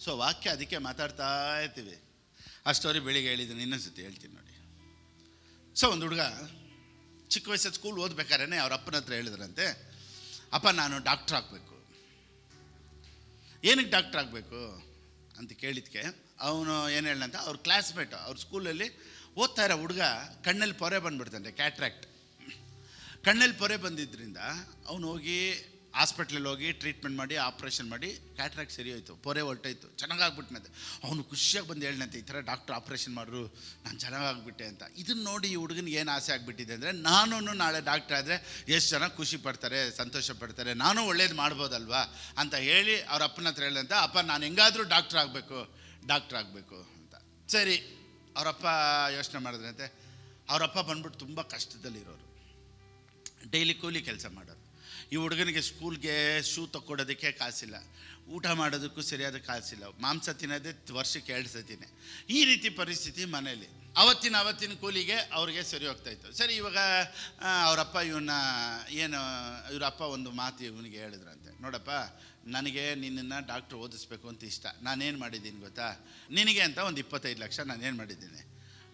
So ವಾಕ್ಯ ಅದಕ್ಕೆ ಮಾತಾಡ್ತಾ ಇರ್ತೀವಿ. ಆ ಸ್ಟೋರಿ ಬೆಳಿಗ್ಗೆ ಹೇಳಿದ್ದೀನಿ, ಇನ್ನೊಂದು ಸತಿ ಹೇಳ್ತೀನಿ ನೋಡಿ. ಸೊ ಒಂದು ಹುಡುಗ ಚಿಕ್ಕ ವಯಸ್ಸಲ್ಲಿ ಸ್ಕೂಲ್ ಓದ್ಬೇಕಾದ್ರೆ ಅವ್ರ ಅಪ್ಪನ ಹತ್ರ ಹೇಳಿದ್ರಂತೆ, ಅಪ್ಪ ನಾನು ಡಾಕ್ಟ್ರ್ ಆಗಬೇಕು. ಏನಕ್ಕೆ ಡಾಕ್ಟ್ರ್ ಆಗಬೇಕು ಅಂತ ಕೇಳಿದ್ಕೆ ಅವನು ಏನು ಹೇಳಂತ, ಅವ್ರ ಕ್ಲಾಸ್ಮೇಟ್ ಅವ್ರ ಸ್ಕೂಲಲ್ಲಿ ಓದ್ತಾ ಇರೋ ಹುಡುಗ ಕಣ್ಣಲ್ಲಿ ಪೊರೆ ಬಂದುಬಿಡ್ತಂತೆ, ಕ್ಯಾಟ್ರಾಕ್ಟ್. ಕಣ್ಣಲ್ಲಿ ಪೊರೆ ಬಂದಿದ್ದರಿಂದ ಅವನು ಹೋಗಿ ಹಾಸ್ಪಿಟ್ಲಲ್ಲಿ ಹೋಗಿ ಟ್ರೀಟ್ಮೆಂಟ್ ಮಾಡಿ ಆಪ್ರೇಷನ್ ಮಾಡಿ ಕ್ಯಾಟ್ರಾಕ್ಟ್ ಸರಿ ಹೋಯ್ತು, ಪೊರೆ ಹೊರಟೋಯ್ತು, ಚೆನ್ನಾಗಾಗ್ಬಿಟ್ನಂತೆ. ಅವನು ಖುಷಿಯಾಗಿ ಬಂದು ಹೇಳಂತೆ, ಈ ಥರ ಡಾಕ್ಟ್ರ್ ಆಪ್ರೇಷನ್ ಮಾಡಿದ್ರು, ನಾನು ಚೆನ್ನಾಗಾಗ್ಬಿಟ್ಟೆ ಅಂತ. ಇದನ್ನು ನೋಡಿ ಈ ಹುಡುಗನಿಗೆ ಏನು ಆಸೆ ಆಗಿಬಿಟ್ಟಿದೆ ಅಂದರೆ, ನಾನು ನಾಳೆ ಡಾಕ್ಟ್ರ್ ಆದರೆ ಎಷ್ಟು ಜನ ಖುಷಿ ಪಡ್ತಾರೆ, ಸಂತೋಷ ಪಡ್ತಾರೆ, ನಾನು ಒಳ್ಳೇದು ಮಾಡ್ಬೋದಲ್ವಾ ಅಂತ ಹೇಳಿ ಅವ್ರ ಅಪ್ಪನ ಹತ್ರ ಹೇಳಂತ, ಅಪ್ಪ ನಾನು ಹೆಂಗಾದರೂ ಡಾಕ್ಟ್ರ್ ಆಗಬೇಕು ಅಂತ. ಸರಿ, ಅವರಪ್ಪ ಯೋಚನೆ ಮಾಡಿದ್ರಂತೆ. ಅವರಪ್ಪ ಬಂದ್ಬಿಟ್ಟು ತುಂಬ ಕಷ್ಟದಲ್ಲಿರೋರು, ಡೈಲಿ ಕೂಲಿ ಕೆಲಸ ಮಾಡೋರು. ಈ ಹುಡುಗನಿಗೆ ಸ್ಕೂಲ್ಗೆ ಶೂ ತಕ್ಕೊಡೋದಕ್ಕೆ ಕಾಸಿಲ್ಲ, ಊಟ ಮಾಡೋದಕ್ಕೂ ಸರಿಯಾದ ಕಾಸಿಲ್ಲ, ಮಾಂಸ ತಿನ್ನೋದೇ ವರ್ಷಕ್ಕೆ 2 ಸತಿನೇ. ಈ ರೀತಿ ಪರಿಸ್ಥಿತಿ ಮನೇಲಿ. ಅವತ್ತಿನ ಕೂಲಿಗೆ ಅವ್ರಿಗೆ ಸರಿ ಹೋಗ್ತಾಯಿತ್ತು. ಸರಿ, ಇವಾಗ ಅವರಪ್ಪ ಇವರಪ್ಪ ಒಂದು ಮಾತು ಇವನಿಗೆ ಹೇಳಿದ್ರಂತೆ, ನೋಡಪ್ಪ ನನಗೆ ನಿನ್ನನ್ನು ಡಾಕ್ಟ್ರ್ ಓದಿಸ್ಬೇಕು ಅಂತ ಇಷ್ಟ, ನಾನೇನು ಮಾಡಿದ್ದೀನಿ ಗೊತ್ತಾ, ನಿನಗೆ ಅಂತ ಒಂದು 25 ಲಕ್ಷ ನಾನೇನು ಮಾಡಿದ್ದೀನಿ,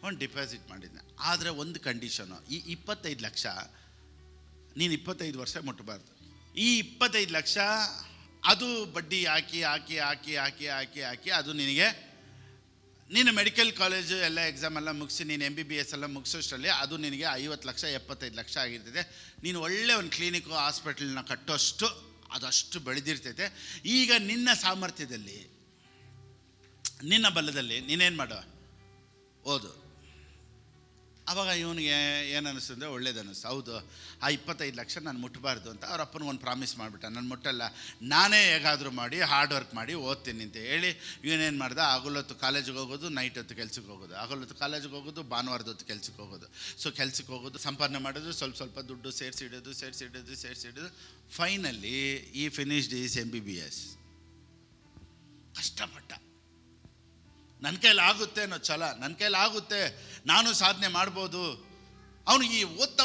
ಒಂದು ಡಿಪಾಸಿಟ್ ಮಾಡಿದ್ದೀನಿ. ಆದರೆ ಒಂದು ಕಂಡೀಷನು, ಈ 25 ಲಕ್ಷ ನೀನು 25 ವರ್ಷ ಮುಟ್ಟಬಾರ್ದು. ಈ 25 ಲಕ್ಷ ಅದು ಬಡ್ಡಿ ಹಾಕಿ ಹಾಕಿ ಹಾಕಿ ಹಾಕಿ ಹಾಕಿ ಹಾಕಿ ಅದು ನಿನಗೆ, ನೀನು ಮೆಡಿಕಲ್ ಕಾಲೇಜು ಎಲ್ಲ ಎಕ್ಸಾಮ್ ಎಲ್ಲ ಮುಗಿಸಿ ನೀನು MBBS ಎಲ್ಲ ಮುಗಿಸೋಷ್ಟರಲ್ಲಿ ಅದು ನಿನಗೆ 50 ಲಕ್ಷ 75 ಲಕ್ಷ ಆಗಿರ್ತೈತೆ. ನೀನು ಒಳ್ಳೆ ಒಂದು ಕ್ಲಿನಿಕ್ಕು ಹಾಸ್ಪಿಟಲ್ನ ಕಟ್ಟೋಷ್ಟು ಅದಷ್ಟು ಬೆಳೆದಿರ್ತೈತೆ. ಈಗ ನಿನ್ನ ಸಾಮರ್ಥ್ಯದಲ್ಲಿ, ನಿನ್ನ ಬಲದಲ್ಲಿ ನೀನೇನು ಮಾಡೋ, ಓದು. ಆವಾಗ ಇವನಿಗೆ ಏನು ಅನ್ನಿಸ್ತಂದರೆ ಒಳ್ಳೇದು ಅನ್ನಿಸ್ತು. ಹೌದು, ಆ 25 ಲಕ್ಷ ನಾನು ಮುಟ್ಟಬಾರ್ದು ಅಂತ ಅವ್ರ ಅಪ್ಪನಿಗೆ ಒಂದು ಪ್ರಾಮಿಸ್ ಮಾಡಿಬಿಟ್ಟ, ನಾನು ಮುಟ್ಟಲ್ಲ, ನಾನೇ ಹೇಗಾದರೂ ಮಾಡಿ ಹಾರ್ಡ್ ವರ್ಕ್ ಮಾಡಿ ಓದ್ತೀನಿ ಅಂತ ಹೇಳಿ ಇವನೇನು ಮಾಡ್ದೆ, ಹಗಲೊತ್ತು ಕಾಲೇಜಿಗೆ ಹೋಗೋದು, ನೈಟ್ ಹೊತ್ತು ಕೆಲ್ಸಕ್ಕೆ ಹೋಗೋದು, ಹಗಲೊತ್ತು ಕಾಲೇಜಿಗೆ ಹೋಗೋದು, ಭಾನುವಾರದ ಹೊತ್ತು ಕೆಲ್ಸಕ್ಕೆ ಹೋಗೋದು. ಸೊ ಕೆಲ್ಸಕ್ಕೆ ಹೋಗೋದು, ಸಂಪಾದನೆ ಮಾಡೋದು, ಸ್ವಲ್ಪ ದುಡ್ಡು ಸೇರಿಸಿಡೋದು. ಫೈನಲಿ ಈ ಫಿನಿಶ್ಡ್ ಈಸ್ MBBS. ಕಷ್ಟಪಟ್ಟ, ನನ್ನ ಕೈಲಿ ಆಗುತ್ತೆ ಅನ್ನೋ ಛಲ, ನನ್ನ ಕೈಲಿ ಆಗುತ್ತೆ, ನಾನು ಸಾಧನೆ ಮಾಡ್ಬೋದು. ಅವನಿಗೆ ಈ ಓದ್ತಾ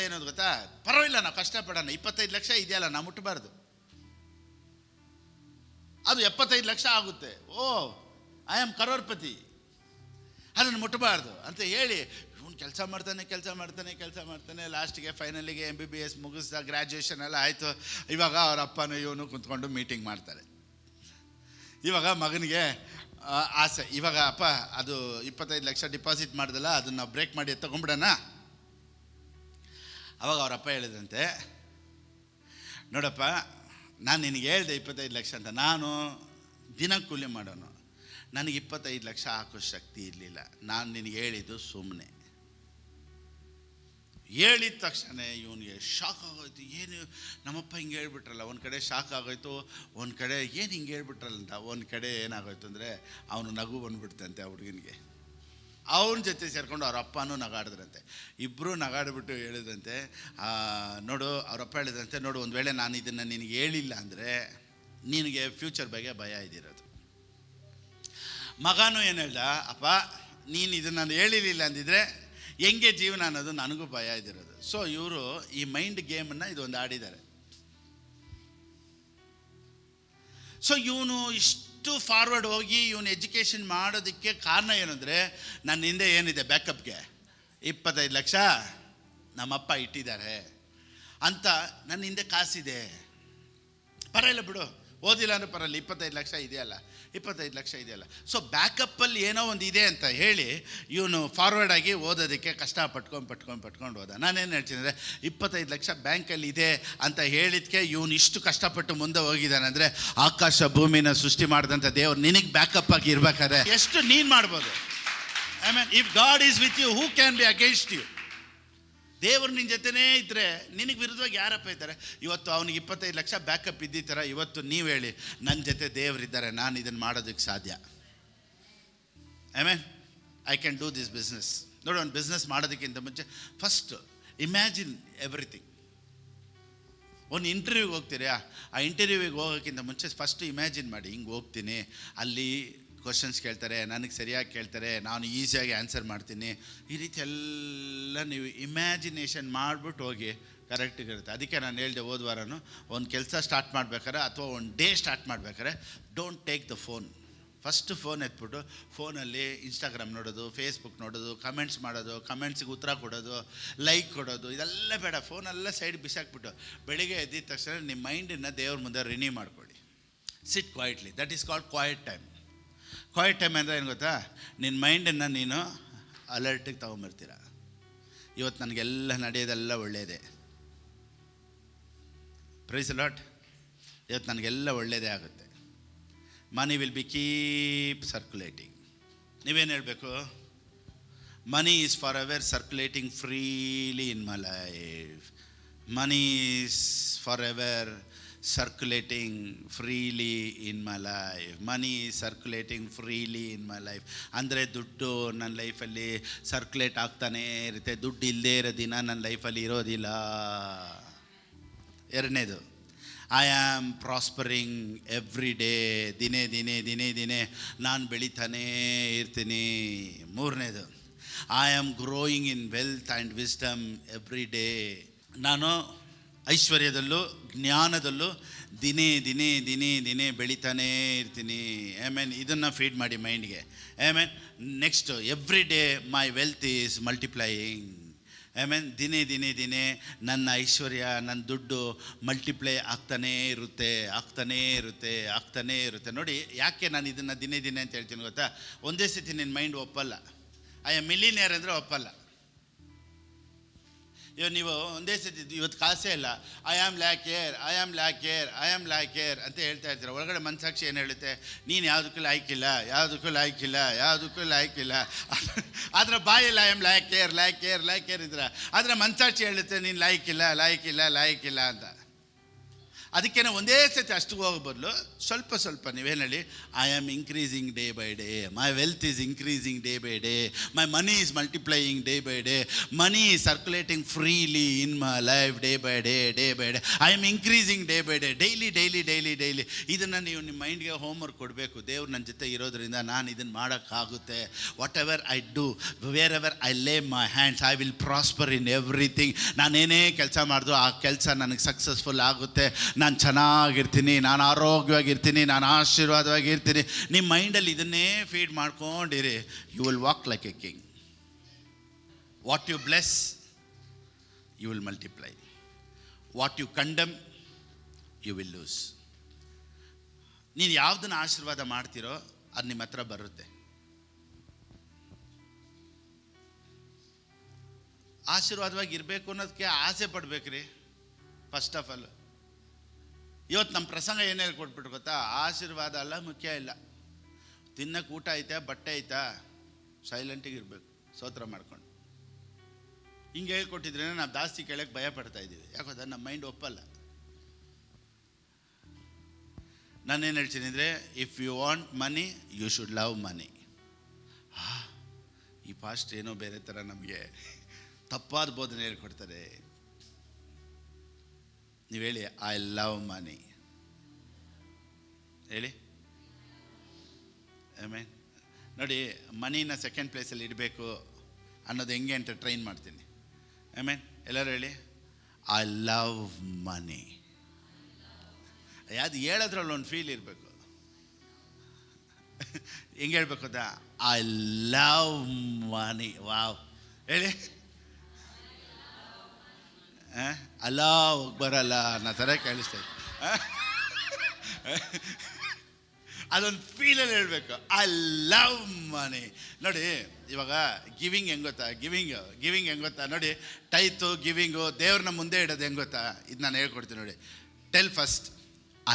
ಏನೋದು ಗೊತ್ತಾ, ಪರವಾಗಿಲ್ಲ ನಾವು ಕಷ್ಟಪಡೋಣ, 25 ಲಕ್ಷ ಇದೆಯಲ್ಲ ನಾವು ಮುಟ್ಟಬಾರ್ದು, ಅದು 75 ಲಕ್ಷ ಆಗುತ್ತೆ, ಓ ಐ ಆಮ್ ಕರೋರ್ಪತಿ, ಅದನ್ನು ಮುಟ್ಟಬಾರ್ದು ಅಂತ ಹೇಳಿ ಇವನು ಕೆಲಸ ಮಾಡ್ತಾನೆ. ಲಾಸ್ಟಿಗೆ ಫೈನಲಿಗೆ MBBS ಮುಗಿಸ್ದ, ಗ್ರ್ಯಾಜುಯೇಷನ್ ಎಲ್ಲ ಆಯಿತು. ಇವಾಗ ಅವರ ಅಪ್ಪನ ಇವನು ಕುಂತ್ಕೊಂಡು ಮೀಟಿಂಗ್ ಮಾಡ್ತಾರೆ. ಇವಾಗ ಮಗನಿಗೆ ಆಸೆ, ಇವಾಗ ಅಪ್ಪ ಅದು 25 ಲಕ್ಷ ಡಿಪಾಸಿಟ್ ಮಾಡ್ದಲ್ಲ, ಅದನ್ನು ಬ್ರೇಕ್ ಮಾಡಿ ತಗೊಂಡ್ಬಿಡೋಣ. ಅವಾಗ ಅವರಪ್ಪ ಹೇಳಿದಂತೆ, ನೋಡಪ್ಪ ನಾನು ನಿನಗೆ ಹೇಳ್ದೆ 25 ಲಕ್ಷ ಅಂತ, ನಾನು ದಿನ ಕೂಲಿ ಮಾಡೋನು, ನನಗೆ 25 ಲಕ್ಷ ಹಾಕೋ ಶಕ್ತಿ ಇರಲಿಲ್ಲ, ನಾನು ನಿನಗೆ ಹೇಳಿದ್ದು ಸುಮ್ಮನೆ. ಹೇಳಿದ ತಕ್ಷಣ ಇವನಿಗೆ ಶಾಕ್ ಆಗೋಯ್ತು, ಏನು ನಮ್ಮಪ್ಪ ಹಿಂಗೆ ಹೇಳ್ಬಿಟ್ರಲ್ಲ. ಒಂದು ಕಡೆ ಶಾಕ್ ಆಗೋಯ್ತು, ಒಂದು ಕಡೆ ಏನು ಹಿಂಗೆ ಹೇಳ್ಬಿಟ್ರಲ್ಲ ಅಂತ, ಒಂದು ಕಡೆ ಏನಾಗೋಯ್ತು ಅಂದರೆ ಅವನು ನಗು ಬಂದುಬಿಡ್ತಂತೆ ಆ ಹುಡುಗನಿಗೆ. ಅವನ ಜೊತೆ ಸೇರಿಕೊಂಡು ಅವ್ರ ಅಪ್ಪನೂ ನಗಾಡಿದ್ರಂತೆ. ಇಬ್ಬರು ನಗಾಡ್ಬಿಟ್ಟು ಹೇಳಿದಂತೆ, ನೋಡು ಅವರಪ್ಪ ಹೇಳಿದಂತೆ, ನೋಡು ಒಂದು ವೇಳೆ ನಾನು ಇದನ್ನು ನಿನಗೆ ಹೇಳಿಲ್ಲ ಅಂದರೆ ನಿನಗೆ ಫ್ಯೂಚರ್ ಬಗ್ಗೆ ಭಯ ಇದ್ದಿರೋದು. ಮಗನೂ ಏನು ಹೇಳ್ದ, ಅಪ್ಪ ನೀನು ಇದನ್ನು ನಾನು ಹೇಳಿರಲಿಲ್ಲ ಅಂದಿದ್ರೆ ಹೆಂಗೆ ಜೀವನ ಅನ್ನೋದು ನನಗೂ ಭಯ ಇದ್ದಿರೋದು. ಸೊ ಇವರು ಈ ಮೈಂಡ್ ಗೇಮನ್ನು ಇದೊಂದು ಆಡಿದ್ದಾರೆ. ಸೊ ಇವನು ಇಷ್ಟು ಫಾರ್ವರ್ಡ್ ಹೋಗಿ ಇವನು ಎಜುಕೇಷನ್ ಮಾಡೋದಕ್ಕೆ ಕಾರಣ ಏನಂದರೆ, ನನ್ನ ಹಿಂದೆ ಏನಿದೆ ಬ್ಯಾಕಪ್ಗೆ 25 ಲಕ್ಷ ನಮ್ಮಪ್ಪ ಇಟ್ಟಿದ್ದಾರೆ ಅಂತ. ನನ್ನ ಹಿಂದೆ ಕಾಸಿದೆ, ಪರವಾಗಿಲ್ಲ ಬಿಡು, ಓದಿಲ್ಲ ಅಂದರೆ ಪರವಾಗಿಲ್ಲ, 25 ಲಕ್ಷ ಇದೆಯಲ್ಲ, 25 ಲಕ್ಷ ಇದೆಯಲ್ಲ. ಸೊ ಬ್ಯಾಕಪ್ಪಲ್ಲಿ ಏನೋ ಒಂದು ಇದೆ ಅಂತ ಹೇಳಿ ಇವನು ಫಾರ್ವರ್ಡ್ ಆಗಿ ಓದೋದಕ್ಕೆ ಪಟ್ಕೊಂಡು ಹೋದ. ನಾನೇನು ಹೇಳ್ತೀನಿ ಅಂದರೆ, 25 ಲಕ್ಷ ಬ್ಯಾಂಕಲ್ಲಿ ಇದೆ ಅಂತ ಹೇಳಿದ್ಕೆ ಇವನು ಇಷ್ಟು ಕಷ್ಟಪಟ್ಟು ಮುಂದೆ ಹೋಗಿದ್ದಾನೆ ಅಂದರೆ, ಆಕಾಶ ಭೂಮಿನ ಸೃಷ್ಟಿ ಮಾಡಿದಂಥ ದೇವ್ರು ನಿನಗೆ ಬ್ಯಾಕಪ್ ಆಗಿ ಇರಬೇಕಾದ್ರೆ ಎಷ್ಟು ನೀನು ಮಾಡ್ಬೋದು. I mean, if God is with you, who can be against you? ದೇವರು ನಿನ್ನ ಜೊತೆನೇ ಇದ್ದರೆ ನಿನಗೆ ವಿರುದ್ಧವಾಗಿ ಯಾರಪ್ಪ ಇದ್ದಾರೆ? ಇವತ್ತು ಅವನಿಗೆ 25 ಲಕ್ಷ ಬ್ಯಾಕಪ್ ಇದ್ದಿತ್ತರ, ಇವತ್ತು ನೀವು ಹೇಳಿ, ನನ್ನ ಜೊತೆ ದೇವರಿದ್ದಾರೆ, ನಾನು ಇದನ್ನು ಮಾಡೋದಕ್ಕೆ ಸಾಧ್ಯ. I mean, I can do this business. ನೋಡಿ, ಒಂದು ಬಿಸ್ನೆಸ್ ಮಾಡೋದಕ್ಕಿಂತ ಮುಂಚೆ ಫಸ್ಟ್ ಇಮ್ಯಾಜಿನ್ ಎವ್ರಿಥಿಂಗ್. ಒಂದು ಇಂಟರ್ವ್ಯೂಗೆ ಹೋಗ್ತೀರಾ, ಆ ಇಂಟರ್ವ್ಯೂವಿಗೆ ಹೋಗೋಕ್ಕಿಂತ ಮುಂಚೆ ಫಸ್ಟು ಇಮ್ಯಾಜಿನ್ ಮಾಡಿ, ಹಿಂಗೆ ಹೋಗ್ತೀನಿ, ಅಲ್ಲಿ ಕ್ವಶನ್ಸ್ ಕೇಳ್ತಾರೆ, ನನಗೆ ಸರಿಯಾಗಿ ಕೇಳ್ತಾರೆ, ನಾನು ಈಸಿಯಾಗಿ ಆನ್ಸರ್ ಮಾಡ್ತೀನಿ. ಈ ರೀತಿ ಎಲ್ಲ ನೀವು ಇಮ್ಯಾಜಿನೇಷನ್ ಮಾಡಿಬಿಟ್ಟು ಹೋಗಿ ಕರೆಕ್ಟಿಗಿರುತ್ತೆ. ಅದಕ್ಕೆ ನಾನು ಹೇಳಿದೆ ಹೋದ ವಾರನೂ, ಒಂದು ಕೆಲಸ ಸ್ಟಾರ್ಟ್ ಮಾಡ್ಬೇಕಾರೆ ಅಥವಾ ಒಂದು ಡೇ ಸ್ಟಾರ್ಟ್ ಮಾಡ್ಬೇಕಾರೆ, don't take the phone. First phone ಎತ್ಬಿಟ್ಟು ಫೋನಲ್ಲಿ ಇನ್ಸ್ಟಾಗ್ರಾಮ್ ನೋಡೋದು, ಫೇಸ್ಬುಕ್ ನೋಡೋದು, ಕಮೆಂಟ್ಸ್ ಮಾಡೋದು, ಕಮೆಂಟ್ಸಿಗೆ ಉತ್ತರ ಕೊಡೋದು, ಲೈಕ್ ಕೊಡೋದು, ಇದೆಲ್ಲ ಬೇಡ. ಫೋನೆಲ್ಲ ಸೈಡ್ ಬಿಸಾಕ್ಬಿಟ್ಟು ಬೆಳಿಗ್ಗೆ ಎದ್ದಿದ ತಕ್ಷಣ ನಿಮ್ಮ ಮೈಂಡನ್ನು ದೇವ್ರ ಮುಂದೆ ರಿನ್ಯೂ ಮಾಡ್ಕೊಳ್ಳಿ. Sit quietly, that is called quiet time. Quiet time ಅಂದರೆ ಏನು ಗೊತ್ತಾ? ನಿನ್ನ ಮೈಂಡನ್ನು ನೀನು ಅಲರ್ಟಿಗೆ ತೊಗೊಂಬರ್ತೀರ. ಇವತ್ತು ನನಗೆಲ್ಲ ನಡೆಯೋದೆಲ್ಲ ಒಳ್ಳೆಯದೇ, ಪ್ರೈಸ್ ಲಾಟ್, ಇವತ್ತು ನನಗೆಲ್ಲ ಒಳ್ಳೆಯದೇ ಆಗುತ್ತೆ. Money will be keep circulating. ನೀವೇನು ಹೇಳಬೇಕು? Money is for ever circulating freely in my life. Money is for ever circulating freely in my life. Money is circulating freely in my life. ಅಂದರೆ ದುಡ್ಡು ನನ್ನ ಲೈಫಲ್ಲಿ ಸರ್ಕ್ಯುಲೇಟ್ ಆಗ್ತಾನೇ ಇರುತ್ತೆ. ದುಡ್ಡು ಇಲ್ಲದೇ ಇರೋ ದಿನ ನನ್ನ ಲೈಫಲ್ಲಿ ಇರೋದಿಲ್ಲ. ಎರಡನೇದು, ಐ ಆಮ್ ಪ್ರಾಸ್ಪರಿಂಗ್ ಎವ್ರಿ ಡೇ. ದಿನೇ ನಾನು ಬೆಳೀತಾನೇ ಇರ್ತೀನಿ. ಮೂರನೇದು, I am growing in wealth and wisdom every day. ನಾನು ಐಶ್ವರ್ಯದಲ್ಲೂ ಜ್ಞಾನದಲ್ಲೂ ದಿನೇ ಬೆಳೀತಾನೇ ಇರ್ತೀನಿ. ಆಮೇನ್, ಇದನ್ನು ಫೀಡ್ ಮಾಡಿ ಮೈಂಡ್ಗೆ. Amen, next, every day my wealth is multiplying. Amen, ದಿನೇ ನನ್ನ ಐಶ್ವರ್ಯ, ನನ್ನ ದುಡ್ಡು ಮಲ್ಟಿಪ್ಲೈ ಆಗ್ತಾನೇ ಇರುತ್ತೆ. ನೋಡಿ, ಯಾಕೆ ನಾನು ಇದನ್ನು ದಿನೇ ಅಂತ ಹೇಳ್ತೀನಿ ಗೊತ್ತಾ? ಒಂದೇ ಸತಿ ನಿನ್ನ ಮೈಂಡ್ ಒಪ್ಪಲ್ಲ. ಐ ಆಮ್ ಮಿಲಿನಿಯರ್ ಅಂದರೆ ಒಪ್ಪಲ್ಲ. ಇವಾಗ ನೀವು ಒಂದೇ ಸತಿ ಇವತ್ತು ಕಾಸೇ ಇಲ್ಲ, ಐ ಆಮ್ ಲ್ಯಾಕ್ ಏರ್ ಅಂತ ಹೇಳ್ತಾ ಇರ್ತೀರ. ಒಳಗಡೆ ಮನಸಾಕ್ಷಿ ಏನು ಹೇಳುತ್ತೆ? ನೀನು ಯಾವುದಕ್ಕೂ ಲಾಯ್ಕಿಲ್ಲ. ಆದರೆ ಬಾಯಲ್ಲಿ ಐ ಆಮ್ ಲ್ಯಾಕ್ ಏರ್ ಇದ್ರೆ, ಆದರೆ ಮನಸಾಕ್ಷಿ ಹೇಳುತ್ತೆ ನೀನು ಲಾಯ್ಕಿಲ್ಲ ಅಂತ. ಅದಕ್ಕೇನೆ ಒಂದೇ ಸತಿ ಅಷ್ಟು ಹೋಗೋ ಬದಲು ಸ್ವಲ್ಪ ನೀವೇನು ಹೇಳಿ, I am increasing day by day, my wealth is increasing day by day, my money is multiplying day by day, money is circulating freely in my life day by day, I am increasing day by day, daily. ಇದನ್ನು ನೀವು ನಿಮ್ಮ ಮೈಂಡ್ಗೆ homework ಕೊಡಬೇಕು. ದೇವ್ರು ನನ್ನ ಜೊತೆ ಇರೋದ್ರಿಂದ ನಾನು ಇದನ್ನು ಮಾಡೋಕ್ಕಾಗುತ್ತೆ. Whatever I do, wherever I lay my hands, I will prosper in everything. ನಾನೇನೇ ಕೆಲಸ ಮಾಡಿದ್ರು ಆ ಕೆಲಸ ನನಗೆ ಸಕ್ಸಸ್ಫುಲ್ ಆಗುತ್ತೆ. ನಾನು ಚೆನ್ನಾಗಿರ್ತೀನಿ, ನಾನು ಆರೋಗ್ಯವಾಗಿರ್ತೀನಿ, ನಾನು ಆಶೀರ್ವಾದವಾಗಿರ್ತೀನಿ. ನಿಮ್ಮ ಮೈಂಡಲ್ಲಿ ಇದನ್ನೇ ಫೀಡ್ ಮಾಡ್ಕೊಂಡಿರಿ. You will walk like a king. What you bless you will multiply. What you condemn you will lose. ನೀನು ಯಾವುದನ್ನು ಆಶೀರ್ವಾದ ಮಾಡ್ತೀರೋ ಅದು ನಿಮ್ಮ ಹತ್ರ ಬರುತ್ತೆ. ಆಶೀರ್ವಾದವಾಗಿ ಇರಬೇಕು ಅನ್ನೋದಕ್ಕೆ ಆಸೆ ಪಡ್ಬೇಕ್ರಿ. ಫಸ್ಟ್ ಆಫ್ ಆಲ್ ಇವತ್ತು ನಮ್ಮ ಪ್ರಸಂಗ ಏನು ಹೇಳ್ಕೊಟ್ಬಿಟ್ಟು ಗೊತ್ತಾ? ಆಶೀರ್ವಾದ ಅಲ್ಲ, ಮುಖ್ಯ ಇಲ್ಲ. ತಿನ್ನಕ್ಕೆ ಊಟ ಐತೆ, ಬಟ್ಟೆ ಐತಾ, ಸೈಲೆಂಟಿಗೆ ಇರಬೇಕು, ಸ್ತೋತ್ರ ಮಾಡ್ಕೊಂಡು. ಹಿಂಗೆ ಹೇಳ್ಕೊಟ್ಟಿದ್ರೆ ನಾವು ಜಾಸ್ತಿ ಕೇಳಕ್ಕೆ ಭಯ ಪಡ್ತಾ ಇದ್ದೀವಿ. ಯಾಕೋದ ನಮ್ಮ ಮೈಂಡ್ ಒಪ್ಪಲ್ಲ. ನಾನೇನು ಹೇಳ್ತೀನಿ ಅಂದರೆ, if you want money you should love money. ಈ ಪಾಸ್ಟ್ ಏನೋ ಬೇರೆ ಥರ ನಮಗೆ ತಪ್ಪಾದ ಬೋಧನೆ ಹೇಳ್ಕೊಡ್ತಾರೆ. ನೀವು ಹೇಳಿ, ಐ ಲವ್ ಮನಿ. ಹೇಳಿ ಆಮೇನ್. ನೋಡಿ, ಮನಿನ ಸೆಕೆಂಡ್ ಪ್ಲೇಸಲ್ಲಿ ಇಡಬೇಕು ಅನ್ನೋದು ಹೆಂಗೆ ಅಂತ ಟ್ರೈನ್ ಮಾಡ್ತೀನಿ. ಆಮೇನ್, ಎಲ್ಲರೂ ಹೇಳಿ ಐ ಲವ್ ಮನಿ. ಅದು ಹೇಳೋದ್ರಲ್ಲಿ ಒಂದು ಫೀಲ್ ಇರಬೇಕು. ಹೆಂಗೆ ಹೇಳ್ಬೇಕು ಅಂತ, ಐ ಲವ್ ಮನಿ. ವಾವ್, ಹೇಳಿ. ಅಲ್ಲ ಬರಲ್ಲ ಅನ್ನೋ ಥರ ಕೇಳಿಸ್ತಾ ಇತ್ತು. ಅದೊಂದು ಫೀಲಲ್ಲಿ ಹೇಳಬೇಕು, ಐ ಲವ್ ಮನಿ. ನೋಡಿ ಇವಾಗ ಗಿವಿಂಗ್ ಹೆಂಗೆ ಗೊತ್ತಾ, ಗಿವಿಂಗ್ ಹೆಂಗೆ ಗೊತ್ತಾ ನೋಡಿ, ಟೈತು ಗಿವಿಂಗು ದೇವ್ರನ್ನ ಮುಂದೆ ಇಡೋದು ಹೆಂಗೆ ಗೊತ್ತಾ, ಇದು ನಾನು ಹೇಳ್ಕೊಡ್ತೀನಿ ನೋಡಿ. Tell first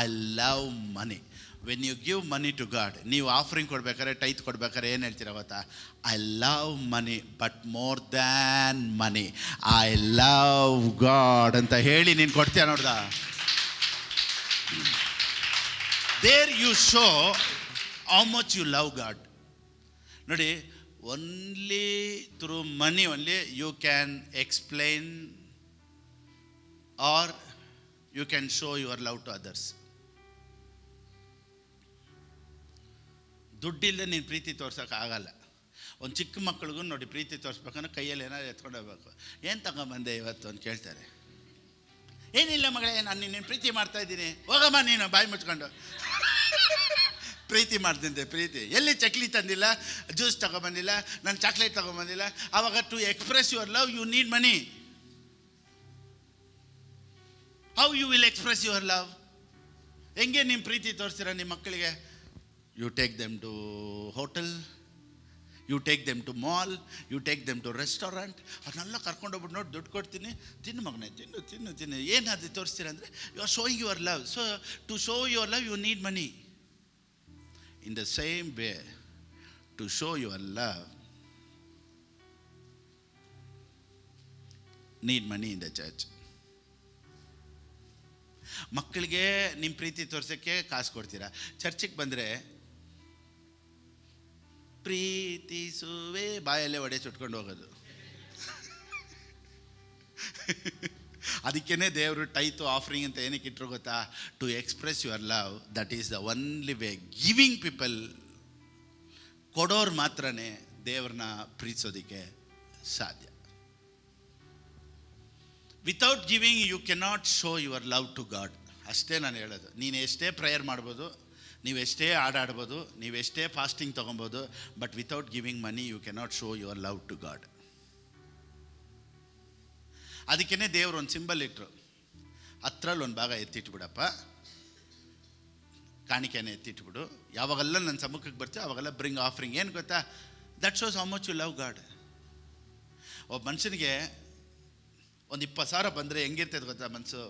I love money. When you give money to God, ನೀವು ಆಫರಿಂಗ್ ಕೊಡ್ಬೇಕಾದ್ರೆ, ಟೈತ್ ಕೊಡ್ಬೇಕಾದ್ರೆ ಏನು ಹೇಳ್ತೀರ ಗೊತ್ತಾ, I love money but more than money I love God ಅಂತ ಹೇಳಿ ನೀನು ಕೊಡ್ತೀಯ ನೋಡ್ದ. There you show how much you love God. ನೋಡಿ, only through money only you can explain or you can show your love to others. ದುಡ್ಡಿಲ್ಲದೆ ನೀನು ಪ್ರೀತಿ ತೋರ್ಸೋಕ್ಕಾಗಲ್ಲ. ಒಂದು ಚಿಕ್ಕ ಮಕ್ಕಳಿಗೂ ನೋಡಿ, ಪ್ರೀತಿ ತೋರಿಸ್ಬೇಕಂದ್ರೆ ಕೈಯಲ್ಲಿ ಏನಾದ್ರು ಎತ್ಕೊಂಡು ಹೋಗ್ಬೇಕು. ಏನು ತಗೊಂಬಂದೆ ಇವತ್ತು ಅಂತ ಕೇಳ್ತಾರೆ. ಏನಿಲ್ಲ ಮಗಳೇ, ನಾನು ನೀನು ಪ್ರೀತಿ ಮಾಡ್ತಾಯಿದ್ದೀನಿ, ಹೋಗಮ್ಮ ನೀನು ಬಾಯಿ ಮುಚ್ಕೊಂಡು. ಪ್ರೀತಿ ಮಾಡ್ತಿದ್ದೆ, ಪ್ರೀತಿ ಎಲ್ಲಿ ಚಕ್ಲಿ ತಂದಿಲ್ಲ, ಜ್ಯೂಸ್ ತಗೊಂಬಂದಿಲ್ಲ, ನಾನು ಚಾಕ್ಲೇಟ್ ತಗೊಂಬಂದಿಲ್ಲ. ಆವಾಗ to express your love you need money. How you will express your love? ಹೆಂಗೆ ನಿಮ್ಮ ಪ್ರೀತಿ ತೋರಿಸ್ತೀರ ನಿಮ್ಮ ಮಕ್ಕಳಿಗೆ? You take them to hotel, you take them to mall, you take them to restaurant. ಅದನ್ನೆಲ್ಲ ಕರ್ಕೊಂಡೋಗ್ಬಿಟ್ಟು ನೋಡಿ, ದುಡ್ಡು ಕೊಡ್ತೀನಿ, ತಿನ್ನು ಮಗನೇ, ತಿನ್ನು. ಏನಾದರೂ ತೋರಿಸ್ತೀರ ಅಂದರೆ you are showing your love. So to show your love you need money. In the same way, to show your love need money in the church. ಮಕ್ಕಳಿಗೆ ನಿಮ್ಮ ಪ್ರೀತಿ ತೋರ್ಸೋಕ್ಕೆ ಕಾಸು ಕೊಡ್ತೀರಾ, ಚರ್ಚಿಗೆ ಬಂದರೆ ಪ್ರೀತಿಸುವೆ ಬಾಯಲ್ಲೇ ಒಡೆ ಸುಟ್ಕೊಂಡು ಹೋಗೋದು. ಅದಕ್ಕೇ ದೇವರು ಟೈತು ಆಫರಿಂಗ್ ಅಂತ ಏನಕ್ಕೆ ಇಟ್ಟರು ಗೊತ್ತಾ, to express your love. That is the only way. Giving people, ಕೊಡೋರು ಮಾತ್ರನೇ ದೇವ್ರನ್ನ ಪ್ರೀತಿಸೋದಕ್ಕೆ ಸಾಧ್ಯ. Without giving you cannot show your love to God. ಅಷ್ಟೇ ನಾನು ಹೇಳೋದು. ನೀನು ಎಷ್ಟೇ ಪ್ರೇಯರ್ ಮಾಡ್ಬೋದು, ನೀವೆಷ್ಟೇ ಆಡಾಡ್ಬೋದು, ನೀವೆಷ್ಟೇ ಫಾಸ್ಟಿಂಗ್ ತೊಗೊಬೋದು, but without giving money you cannot show your love to God. ಅದಕ್ಕೇ ದೇವ್ರು ಒಂದು ಸಿಂಬಲ್ ಇಟ್ಟರು, ಹತ್ರಲ್ಲಿ ಒಂದು ಭಾಗ ಎತ್ತಿಟ್ಬಿಡಪ್ಪ, ಕಾಣಿಕೆನೇ ಎತ್ತಿಟ್ಬಿಡು, ಯಾವಾಗೆಲ್ಲ ನನ್ನ ಸಮ್ಮುಖಕ್ಕೆ ಬರ್ತೀವಿ ಅವಾಗೆಲ್ಲ ಬ್ರಿಂಗ್ ಆಫರಿಂಗ್. ಏನು ಗೊತ್ತಾ, that shows how much you love God. ಒಬ್ಬ ಮನುಷ್ಯನಿಗೆ ಒಂದು 20,000 ಬಂದರೆ ಹೆಂಗಿರ್ತದೆ ಗೊತ್ತಾ ಮನಸ್ಸು?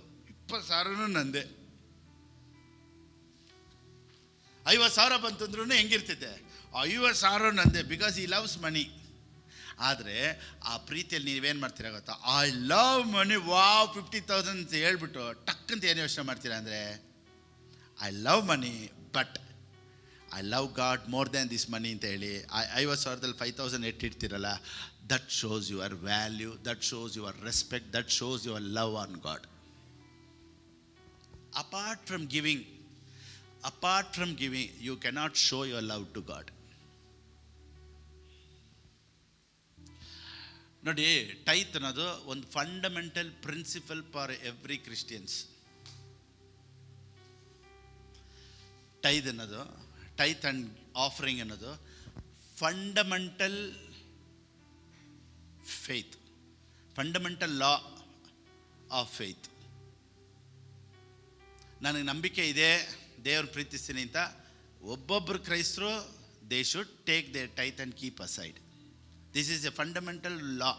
20,000 ನಂದೆ. 50,000 ಬಂತಂದ್ರೂ ಹೆಂಗಿರ್ತೈತೆ? 50,000 ನಂದೆ, ಬಿಕಾಸ್ ಈ ಲವ್ಸ್ ಮನಿ. ಆದರೆ ಆ ಪ್ರೀತಿಯಲ್ಲಿ ನೀವೇನು ಮಾಡ್ತೀರಾ ಗೊತ್ತಾ, ಐ ಲವ್ ಮನಿ, ವಾವ್ 50,000 ಅಂತ ಹೇಳ್ಬಿಟ್ಟು ಟಕ್ಕಂತ ಏನು ಯೋಚನೆ ಮಾಡ್ತೀರಾ ಅಂದರೆ, I love money but I love god more than this ಮನಿ ಅಂತ ಹೇಳಿ 50,000ದಲ್ಲಿ 5,000 ಇಟ್ಟಿರ್ತೀರಲ್ಲ, that shows your value, that shows your respect, that shows your love on God. Apart from giving, you cannot show your love to God. ನೋಡಿ, tithe ಅನ್ನೋದು ಒಂದು fundamental principle for every Christians. Tithe and offering ಅನ್ನೋದು fundamental faith, fundamental law of faith. ನನಗೆ ನಂಬಿಕೆ ಇದೆ, ದೇವ್ರ ಪ್ರೀತಿಸ್ತೀನಿ ಅಂತ ಒಬ್ಬೊಬ್ಬರು ಕ್ರೈಸ್ತರು they should take their tithe and keep aside. This is a fundamental law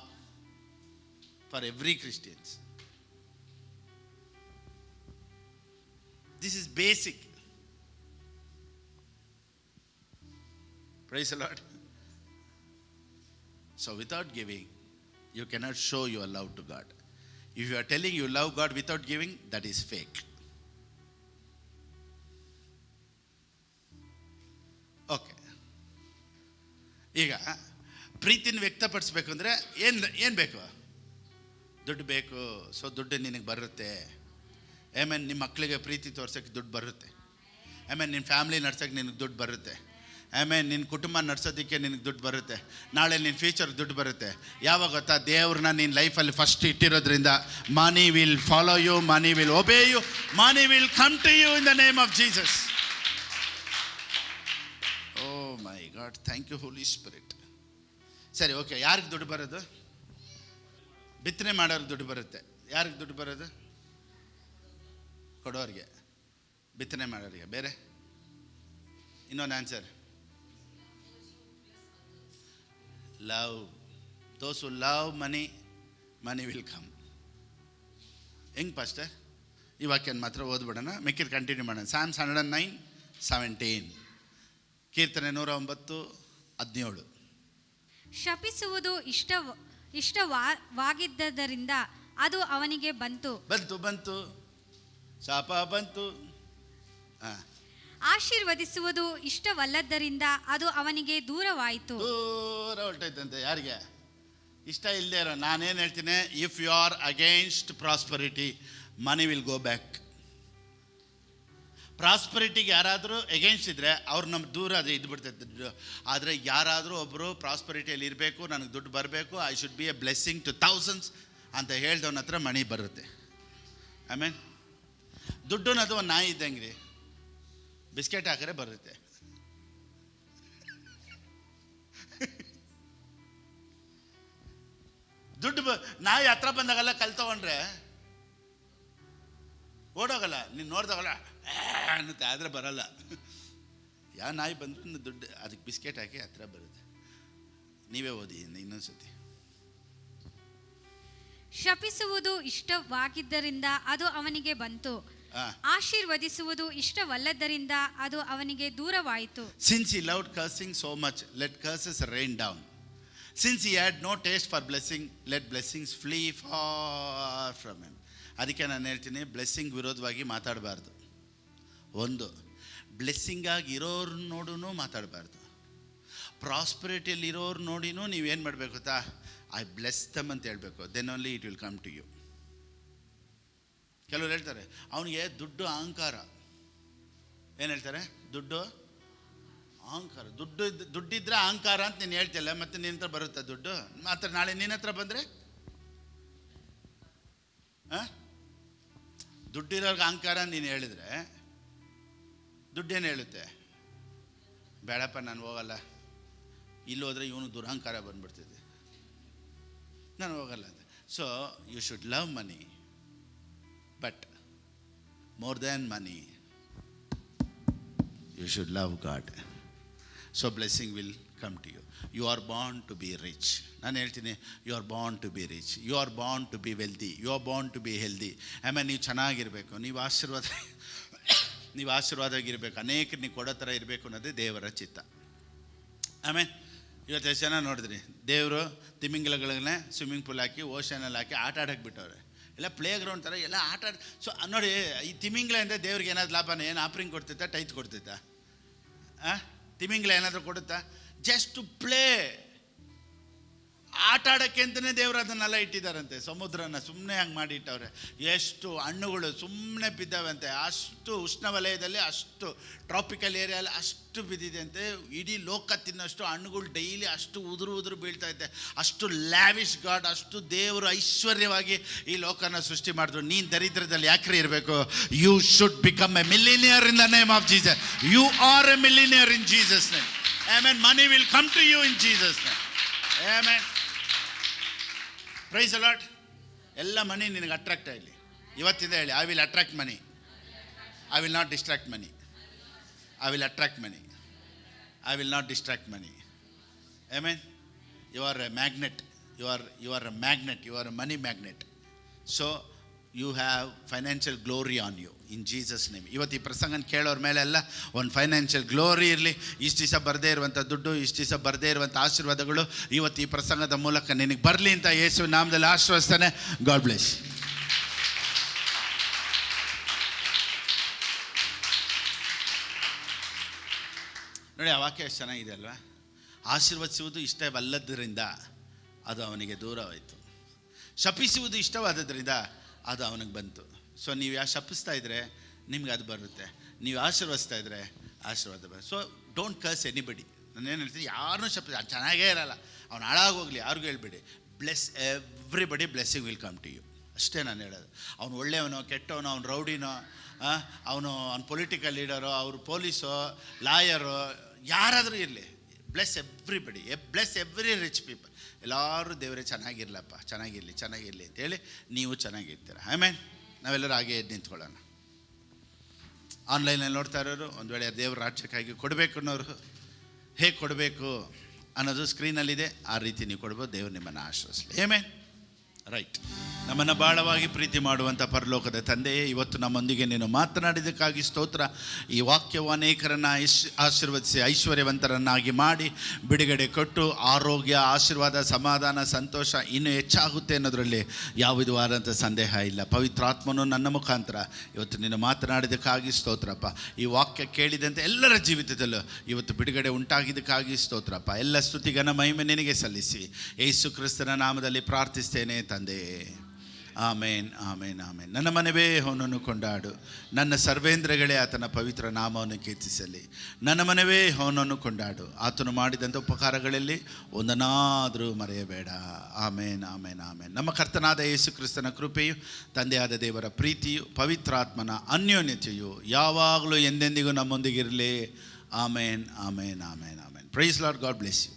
for every Christians. This is basic. Praise the Lord. So without giving, you cannot show your love to God. If you are telling you love God without giving, that is fake. Okay. ಈಗ ಪ್ರೀತಿನ ವ್ಯಕ್ತಪಡಿಸ್ಬೇಕು ಅಂದರೆ ಏನು ಬೇಕು? ದುಡ್ಡು ಬೇಕು. So ದುಡ್ಡು ನಿನಗೆ ಬರುತ್ತೆ. ಆಮೇಲೆ ನಿಮ್ಮ ಮಕ್ಕಳಿಗೆ ಪ್ರೀತಿ ತೋರ್ಸೋಕ್ಕೆ ದುಡ್ಡು ಬರುತ್ತೆ. ಆಮೇಲೆ ನಿನ್ನ ಫ್ಯಾಮ್ಲಿ ನಡ್ಸೋಕ್ಕೆ ನಿನಗೆ ದುಡ್ಡು ಬರುತ್ತೆ. ಆಮೇಲೆ ನಿನ್ನ ಕುಟುಂಬ ನಡೆಸೋದಕ್ಕೆ ನಿನಗೆ ದುಡ್ಡು ಬರುತ್ತೆ, ನಾಳೆ ನಿನ್ನ ಫ್ಯೂಚರ್ ದುಡ್ಡು ಬರುತ್ತೆ. ಯಾವಾಗ ಗೊತ್ತಾ? ದೇವ್ರನ್ನ ನಿನ್ನ ಲೈಫಲ್ಲಿ ಫಸ್ಟ್ ಇಟ್ಟಿರೋದ್ರಿಂದ money will follow you, money will obey you, money will come to you in the name of Jesus. Oh my God, thank you Holy Spirit. ಸರಿ, ಓಕೆ. ಯಾರಿಗೆ ದುಡ್ಡು ಬರೋದು? ಬಿತ್ತನೆ ಮಾಡೋರಿಗೆ ದುಡ್ಡು ಬರುತ್ತೆ. ಯಾರಿಗೆ ದುಡ್ಡು ಬರೋದು? ಕೊಡೋರಿಗೆ, ಬಿತ್ತನೆ ಮಾಡೋರಿಗೆ. ಬೇರೆ ಇನ್ನೊಂದು answer, love. Those who love money, money will come. ಹೆಂಗೆ ಪಾಸ್ಟರ್? ಈ ವಾಕ್ಯನ ಮಾತ್ರ ಓದ್ಬಿಡೋಣ, ಮಿಕ್ಕಿದ ಕಂಟಿನ್ಯೂ ಮಾಡೋಣ. Psalms 109:17, ಕೀರ್ತನೆ 109:17. ಶಪಿಸುವುದು ಇಷ್ಟವಾಗಿದ್ದರಿಂದ ಅದು ಅವನಿಗೆ ಬಂತು. ಬಂತು ಶಾಪ ಬಂತು. ಆಶೀರ್ವದಿಸುವುದು ಇಷ್ಟವಲ್ಲದ್ದರಿಂದ ಅದು ಅವನಿಗೆ ದೂರವಾಯಿತು. ದೂರ ಹೊರಟೈತಂತೆ. ಯಾರಿಗೆ ಇಷ್ಟ ಇಲ್ಲದೆ ಇರೋ? ನಾನೇನು ಹೇಳ್ತೀನಿ, if you are against prosperity, money will go back. ಪ್ರಾಸ್ಪರಿಟಿಗೆ ಯಾರಾದರೂ ಎಗೇನ್ಸ್ಟ್ ಇದ್ದರೆ ಅವ್ರು ನಮ್ಮ ದೂರ ಅದು ಇದ್ಬಿಡ್ತೈತೆ ದುಡ್ಡು. ಆದರೆ ಯಾರಾದರೂ ಒಬ್ಬರು ಪ್ರಾಸ್ಪರಿಟಿಯಲ್ಲಿ ಇರಬೇಕು, ನನಗೆ ದುಡ್ಡು ಬರಬೇಕು, I should be a blessing to thousands ಅಂತ ಹೇಳ್ದವನ ಹತ್ರ ಮಣಿ ಬರುತ್ತೆ. ಆಮೇಲೆ ದುಡ್ಡು ಅನ್ನೋದು ಒಂದು ನಾಯಿ ಇದ್ದಂಗೆ ರೀ, ಬಿಸ್ಕೆಟ್ ಹಾಕಿದ್ರೆ ಬರುತ್ತೆ. ದುಡ್ಡು ನಾಯಿ ಹತ್ರ ಬಂದಾಗಲ್ಲ ಕಲ್ ತಗೊಂಡ್ರೆ ಓಡೋಗಲ್ಲ, ನೀನು ನೋಡ್ದಾಗಲ್ಲ ಅನ್ನುತ್ತೆ, ಆದರೆ ಬರಲ್ಲ. ಯಾವ ನಾಯಿ ಬಂದರೂ ದುಡ್ಡು ಅದಕ್ಕೆ ಬಿಸ್ಕೆಟ್ ಹಾಕಿ ಹತ್ರ ಬರುತ್ತೆ. ನೀವೇ ಓದಿ ಇನ್ನೊಂದ್ಸತಿ. ಶಪಿಸುವುದು ಇಷ್ಟವಾಗಿದ್ದರಿಂದ ಅದು ಅವನಿಗೆ ಬಂತು, ಆಶೀರ್ವದಿಸುವುದು ಇಷ್ಟವಲ್ಲದ್ದರಿಂದ ಅದು ಅವನಿಗೆ ದೂರವಾಯಿತು. Since he loved cursing so much, let curses rain down. Since he had no taste for blessing, let blessings flee far from him. ಅದಕ್ಕೆ ನಾನು ಹೇಳ್ತೀನಿ, ಬ್ಲೆಸ್ಸಿಂಗ್ ವಿರೋಧವಾಗಿ ಮಾತಾಡಬಾರ್ದು. ಒಂದು, ಬ್ಲೆಸ್ಸಿಂಗಾಗಿ ಇರೋರು ನೋಡೂ ಮಾತಾಡಬಾರ್ದು. ಪ್ರಾಸ್ಪರಿಟಿಯಲ್ಲಿ ಇರೋರು ನೋಡಿನೂ ನೀವೇನು ಮಾಡಬೇಕು ಗೊತ್ತಾ? ಐ ಬ್ಲೆಸ್ ದಮ್ ಅಂತ ಹೇಳಬೇಕು. Then only it will come to you. ಕೆಲವರು ಹೇಳ್ತಾರೆ ಅವನಿಗೆ ದುಡ್ಡು ಅಹಂಕಾರ. ಏನು ಹೇಳ್ತಾರೆ? ದುಡ್ಡು ಅಹಂಕಾರ. ದುಡ್ಡಿದ್ರೆ ಅಹಂಕಾರ ಅಂತ ನೀನು ಹೇಳ್ತಿಲ್ಲ, ಮತ್ತೆ ನಿನ್ನ ಹತ್ರ ಬರುತ್ತೆ ದುಡ್ಡು. ಮಾತ್ರ ನಾಳೆ ನಿನ್ನ ಹತ್ರ ಬಂದರೆ ದುಡ್ಡಿರೋರ್ಗೆ ಅಹಂಕಾರ ನೀನು ಹೇಳಿದರೆ ದುಡ್ಡೇನು ಹೇಳುತ್ತೆ? ಬೇಡಪ್ಪ ನಾನು ಹೋಗಲ್ಲ, ಇಲ್ಲಿ ಹೋದರೆ ಇವನು ದುರಹಂಕಾರ ಬಂದ್ಬಿಡ್ತಿದೆ, ನಾನು ಹೋಗಲ್ಲ ಅಂತ. So you should love money, but more than money you should love God. So blessing will come to you. You are born to be rich. ನಾನು ಹೇಳ್ತೀನಿ, you are born to be rich, you are born to be wealthy, you are born to be healthy. ಆಮೇಲೆ ನೀವು ಚೆನ್ನಾಗಿರಬೇಕು, ನೀವು ಆಶೀರ್ವಾದವಾಗಿರಬೇಕು, ಅನೇಕರು ನೀವು ಕೊಡೋ ಥರ ಇರಬೇಕು ಅನ್ನೋದೇ ದೇವರ ಚಿತ್ತ. ಆಮೇಲೆ ಇವತ್ತು ಎಷ್ಟು ಜನ ನೋಡಿದ್ರಿ, ದೇವರು ತಿಮಿಂಗಿಲಗಳನ್ನೇ ಸ್ವಿಮ್ಮಿಂಗ್ ಪೂಲ್ ಹಾಕಿ ಓಷನಲ್ಲಿ ಹಾಕಿ ಆಟ ಆಡೋಕ್ಕೆ ಬಿಟ್ಟವ್ರೆ. ಎಲ್ಲ ಪ್ಲೇ ಗ್ರೌಂಡ್ ಥರ ಎಲ್ಲ ಆಟ ಆಡಿ. ಸೊ ನೋಡಿ, ಈ ತಿಮಿಂಗ್ಲಿಂದ ದೇವ್ರಿಗೆ ಏನಾದ್ರು ಲಾಭನ? ಏನು ಆಫರಿಂಗ್ ಕೊಡ್ತೈತಾ? ಟೈತ್ ಕೊಡ್ತೈತಾ? ತಿಮಿಂಗ್ಲ ಏನಾದರೂ ಕೊಡುತ್ತಾ? ಜಸ್ಟ್ ಟು ಪ್ಲೇ, ಆಟ ಆಡೋಕ್ಕೆ ಅಂತಲೇ ದೇವರು ಅದನ್ನೆಲ್ಲ ಇಟ್ಟಿದ್ದಾರಂತೆ. ಸಮುದ್ರನ ಸುಮ್ಮನೆ ಹಂಗೆ ಮಾಡಿ ಇಟ್ಟವ್ರೆ. ಎಷ್ಟು ಹಣ್ಣುಗಳು ಸುಮ್ಮನೆ ಬಿದ್ದಾವಂತೆ, ಅಷ್ಟು ಉಷ್ಣವಲಯದಲ್ಲಿ, ಅಷ್ಟು ಟ್ರಾಪಿಕಲ್ ಏರಿಯಲ್ಲಿ ಅಷ್ಟು ಬಿದ್ದಿದೆ ಅಂತೆ. ಇಡೀ ಲೋಕ ತಿನ್ನೋಷ್ಟು ಹಣ್ಣುಗಳು ಡೈಲಿ ಅಷ್ಟು ಉದುರು ಬೀಳ್ತಾ ಇದ್ದೆ. ಅಷ್ಟು ಲ್ಯಾವಿಶ್ ಗಾಡ್, ಅಷ್ಟು ದೇವರು ಐಶ್ವರ್ಯವಾಗಿ ಈ ಲೋಕನ ಸೃಷ್ಟಿ ಮಾಡಿದ್ರು. ನೀನು ದರಿದ್ರದಲ್ಲಿ ಯಾಕ್ರಿ ಇರಬೇಕು? You should become a millionaire in the name of Jesus. You are a millionaire in Jesus name. Amen. Money will come to you in Jesus name. Amen. Praise the Lord. ಎಲ್ಲ ಮನಿ ನಿನಗೆ attract ಆಗಲಿ. ಇವತ್ತಿಂದ ಹೇಳಿ, I will attract money, I will not distract money. I will attract money, I will not distract money. Amen. You are a magnet, you are a magnet, you are a money magnet. So you have financial glory on you in Jesus name. ಇವತ್ತು ಈ ಪ್ರಸಂಗನ ಕೇಳೋರ ಮೇಲೆಲ್ಲ ಒಂದು financial glory ಇರಲಿ. ಇಷ್ಟು ದಿವಸ ಬರದೇ ಇರುವಂಥ ದುಡ್ಡು, ಇಷ್ಟು ದಿವಸ ಬರದೇ ಇರುವಂಥ ಆಶೀರ್ವಾದಗಳು ಇವತ್ತು ಈ ಪ್ರಸಂಗದ ಮೂಲಕ ನಿನಗೆ ಬರಲಿ ಅಂತ ಯೇಸು ನಾಮದಲ್ಲಿ ಆಶೀರ್ವದಿಸ್ತಾನೆ. God bless. ನೋಡಿ, ಆ ವಾಕ್ಯ ಎಷ್ಟು ಚೆನ್ನಾಗಿದೆ ಅಲ್ವಾ? ಆಶೀರ್ವದಿಸುವುದು ಇಷ್ಟವಲ್ಲದ್ದರಿಂದ ಅದು ಅವನಿಗೆ ದೂರವಾಯಿತು, ಶಪಿಸುವುದು ಇಷ್ಟವಾದದ್ರಿಂದ ಅದು ಅವನಿಗೆ ಬಂತು. ಸೊ ನೀವು ಶಪಿಸ್ತಾ ಇದ್ದರೆ ನಿಮ್ಗೆ ಅದು ಬರುತ್ತೆ, ನೀವು ಆಶೀರ್ವದಿಸ್ತಾ ಇದ್ದರೆ ಆಶೀರ್ವಾದ ಬರುತ್ತೆ. So don't curse anybody. ನಾನೇನು ಹೇಳ್ತೀನಿ, ಯಾರನ್ನೂ ಚೆನ್ನಾಗೇ ಇರಲ್ಲ, ಅವ್ನು ಹಾಳಾಗೋಗ್ಲಿ, ಯಾರಿಗೂ ಹೇಳ್ಬೇಡಿ. Bless everybody, blessing will come to you. ಅಷ್ಟೇ ನಾನು ಹೇಳೋದು. ಅವ್ನು ಒಳ್ಳೆಯವನೋ ಕೆಟ್ಟವನೋ, ಅವ್ನು ರೌಡಿನೋ, ಅವ್ನು ಪೊಲಿಟಿಕಲ್ ಲೀಡರೋ, ಅವ್ರು ಪೊಲೀಸೋ, ಲಾಯರೋ, ಯಾರಾದರೂ ಇರಲಿ, bless everybody, bless every rich people. ಎಲ್ಲರೂ ದೇವರೇ ಚೆನ್ನಾಗಿರ್ಲಪ್ಪ, ಚೆನ್ನಾಗಿರಲಿ ಅಂತೇಳಿ ನೀವು ಚೆನ್ನಾಗಿರ್ತೀರ. ಆಮೇಲೆ ನಾವೆಲ್ಲರೂ ಹಾಗೆ ಎದ್ದು ನಿಂತ್ಕೊಳ್ಳೋಣ. ಆನ್ಲೈನಲ್ಲಿ ನೋಡ್ತಾ ಇರೋರು, ಒಂದು ವೇಳೆ ದೇವ್ರ ರಾಜ್ಯಕ್ಕಾಗಿ ಕೊಡಬೇಕು ಅನ್ನೋರು, ಹೇಗೆ ಕೊಡಬೇಕು ಅನ್ನೋದು ಸ್ಕ್ರೀನಲ್ಲಿದೆ, ಆ ರೀತಿ ನೀವು ಕೊಡ್ಬೋದು. ದೇವರು ನಿಮ್ಮನ್ನು ಆಶ್ರಯಿಸಲಿ. ಆಮೇಲೆ ರೈಟ್. ನಮ್ಮನ್ನು ಭಾಳವಾಗಿ ಪ್ರೀತಿ ಮಾಡುವಂಥ ಪರಲೋಕದ ತಂದೆಯೇ, ಇವತ್ತು ನಮ್ಮೊಂದಿಗೆ ನೀನು ಮಾತನಾಡಿದ್ದಕ್ಕಾಗಿ ಸ್ತೋತ್ರ. ಈ ವಾಕ್ಯವು ಅನೇಕರನ್ನು ಆಶೀರ್ವದಿಸಿ ಐಶ್ವರ್ಯವಂತರನ್ನಾಗಿ ಮಾಡಿ ಬಿಡುಗಡೆ ಕೊಟ್ಟು ಆರೋಗ್ಯ, ಆಶೀರ್ವಾದ, ಸಮಾಧಾನ, ಸಂತೋಷ ಇನ್ನೂ ಹೆಚ್ಚಾಗುತ್ತೆ ಅನ್ನೋದರಲ್ಲಿ ಯಾವ ವಿಧವಾದಂಥ ಸಂದೇಹ ಇಲ್ಲ. ಪವಿತ್ರಾತ್ಮನು ನನ್ನ ಮುಖಾಂತರ ಇವತ್ತು ನೀನು ಮಾತನಾಡಿದ್ದಕ್ಕಾಗಿ ಸ್ತೋತ್ರಪ್ಪ. ಈ ವಾಕ್ಯ ಕೇಳಿದಂತೆ ಎಲ್ಲರ ಜೀವಿತದಲ್ಲೂ ಇವತ್ತು ಬಿಡುಗಡೆ ಉಂಟಾಗಿದ್ದಕ್ಕಾಗಿ ಸ್ತೋತ್ರಪ್ಪ. ಎಲ್ಲ ಸ್ತುತಿಗನ ಮಹಿಮೆ ನಿನಗೆ ಸಲ್ಲಿಸಿ ಯೇಸು ಕ್ರಿಸ್ತನ ನಾಮದಲ್ಲಿ ಪ್ರಾರ್ಥಿಸ್ತೇನೆ ತಂದೆ. ಆಮೇನ್, ಆಮೇನ್, ಆಮೇನ್. ನನ್ನ ಮನವೇ ಅವನನ್ನು ಕೊಂಡಾಡು, ನನ್ನ ಸರ್ವೇಂದ್ರಗಳೇ ಆತನ ಪವಿತ್ರ ನಾಮವನ್ನು ಕೀರ್ತಿಸಲಿ. ನನ್ನ ಮನವೇ ಅವನನ್ನು ಕೊಂಡಾಡು, ಆತನು ಮಾಡಿದಂಥ ಉಪಕಾರಗಳಲ್ಲಿ ಒಂದನ್ನಾದರೂ ಮರೆಯಬೇಡ. ಆಮೇನ್, ಆಮೇನ್, ಆಮೇನ್. ನಮ್ಮ ಕರ್ತನಾದ ಯೇಸು ಕ್ರಿಸ್ತನ ಕೃಪೆಯು, ತಂದೆಯಾದ ದೇವರ ಪ್ರೀತಿಯು, ಪವಿತ್ರಾತ್ಮನ ಅನ್ಯೋನ್ಯತೆಯು ಯಾವಾಗಲೂ ಎಂದೆಂದಿಗೂ ನಮ್ಮೊಂದಿಗಿರಲಿ. Amen, amen, amen, amen. Praise Lord. God bless you.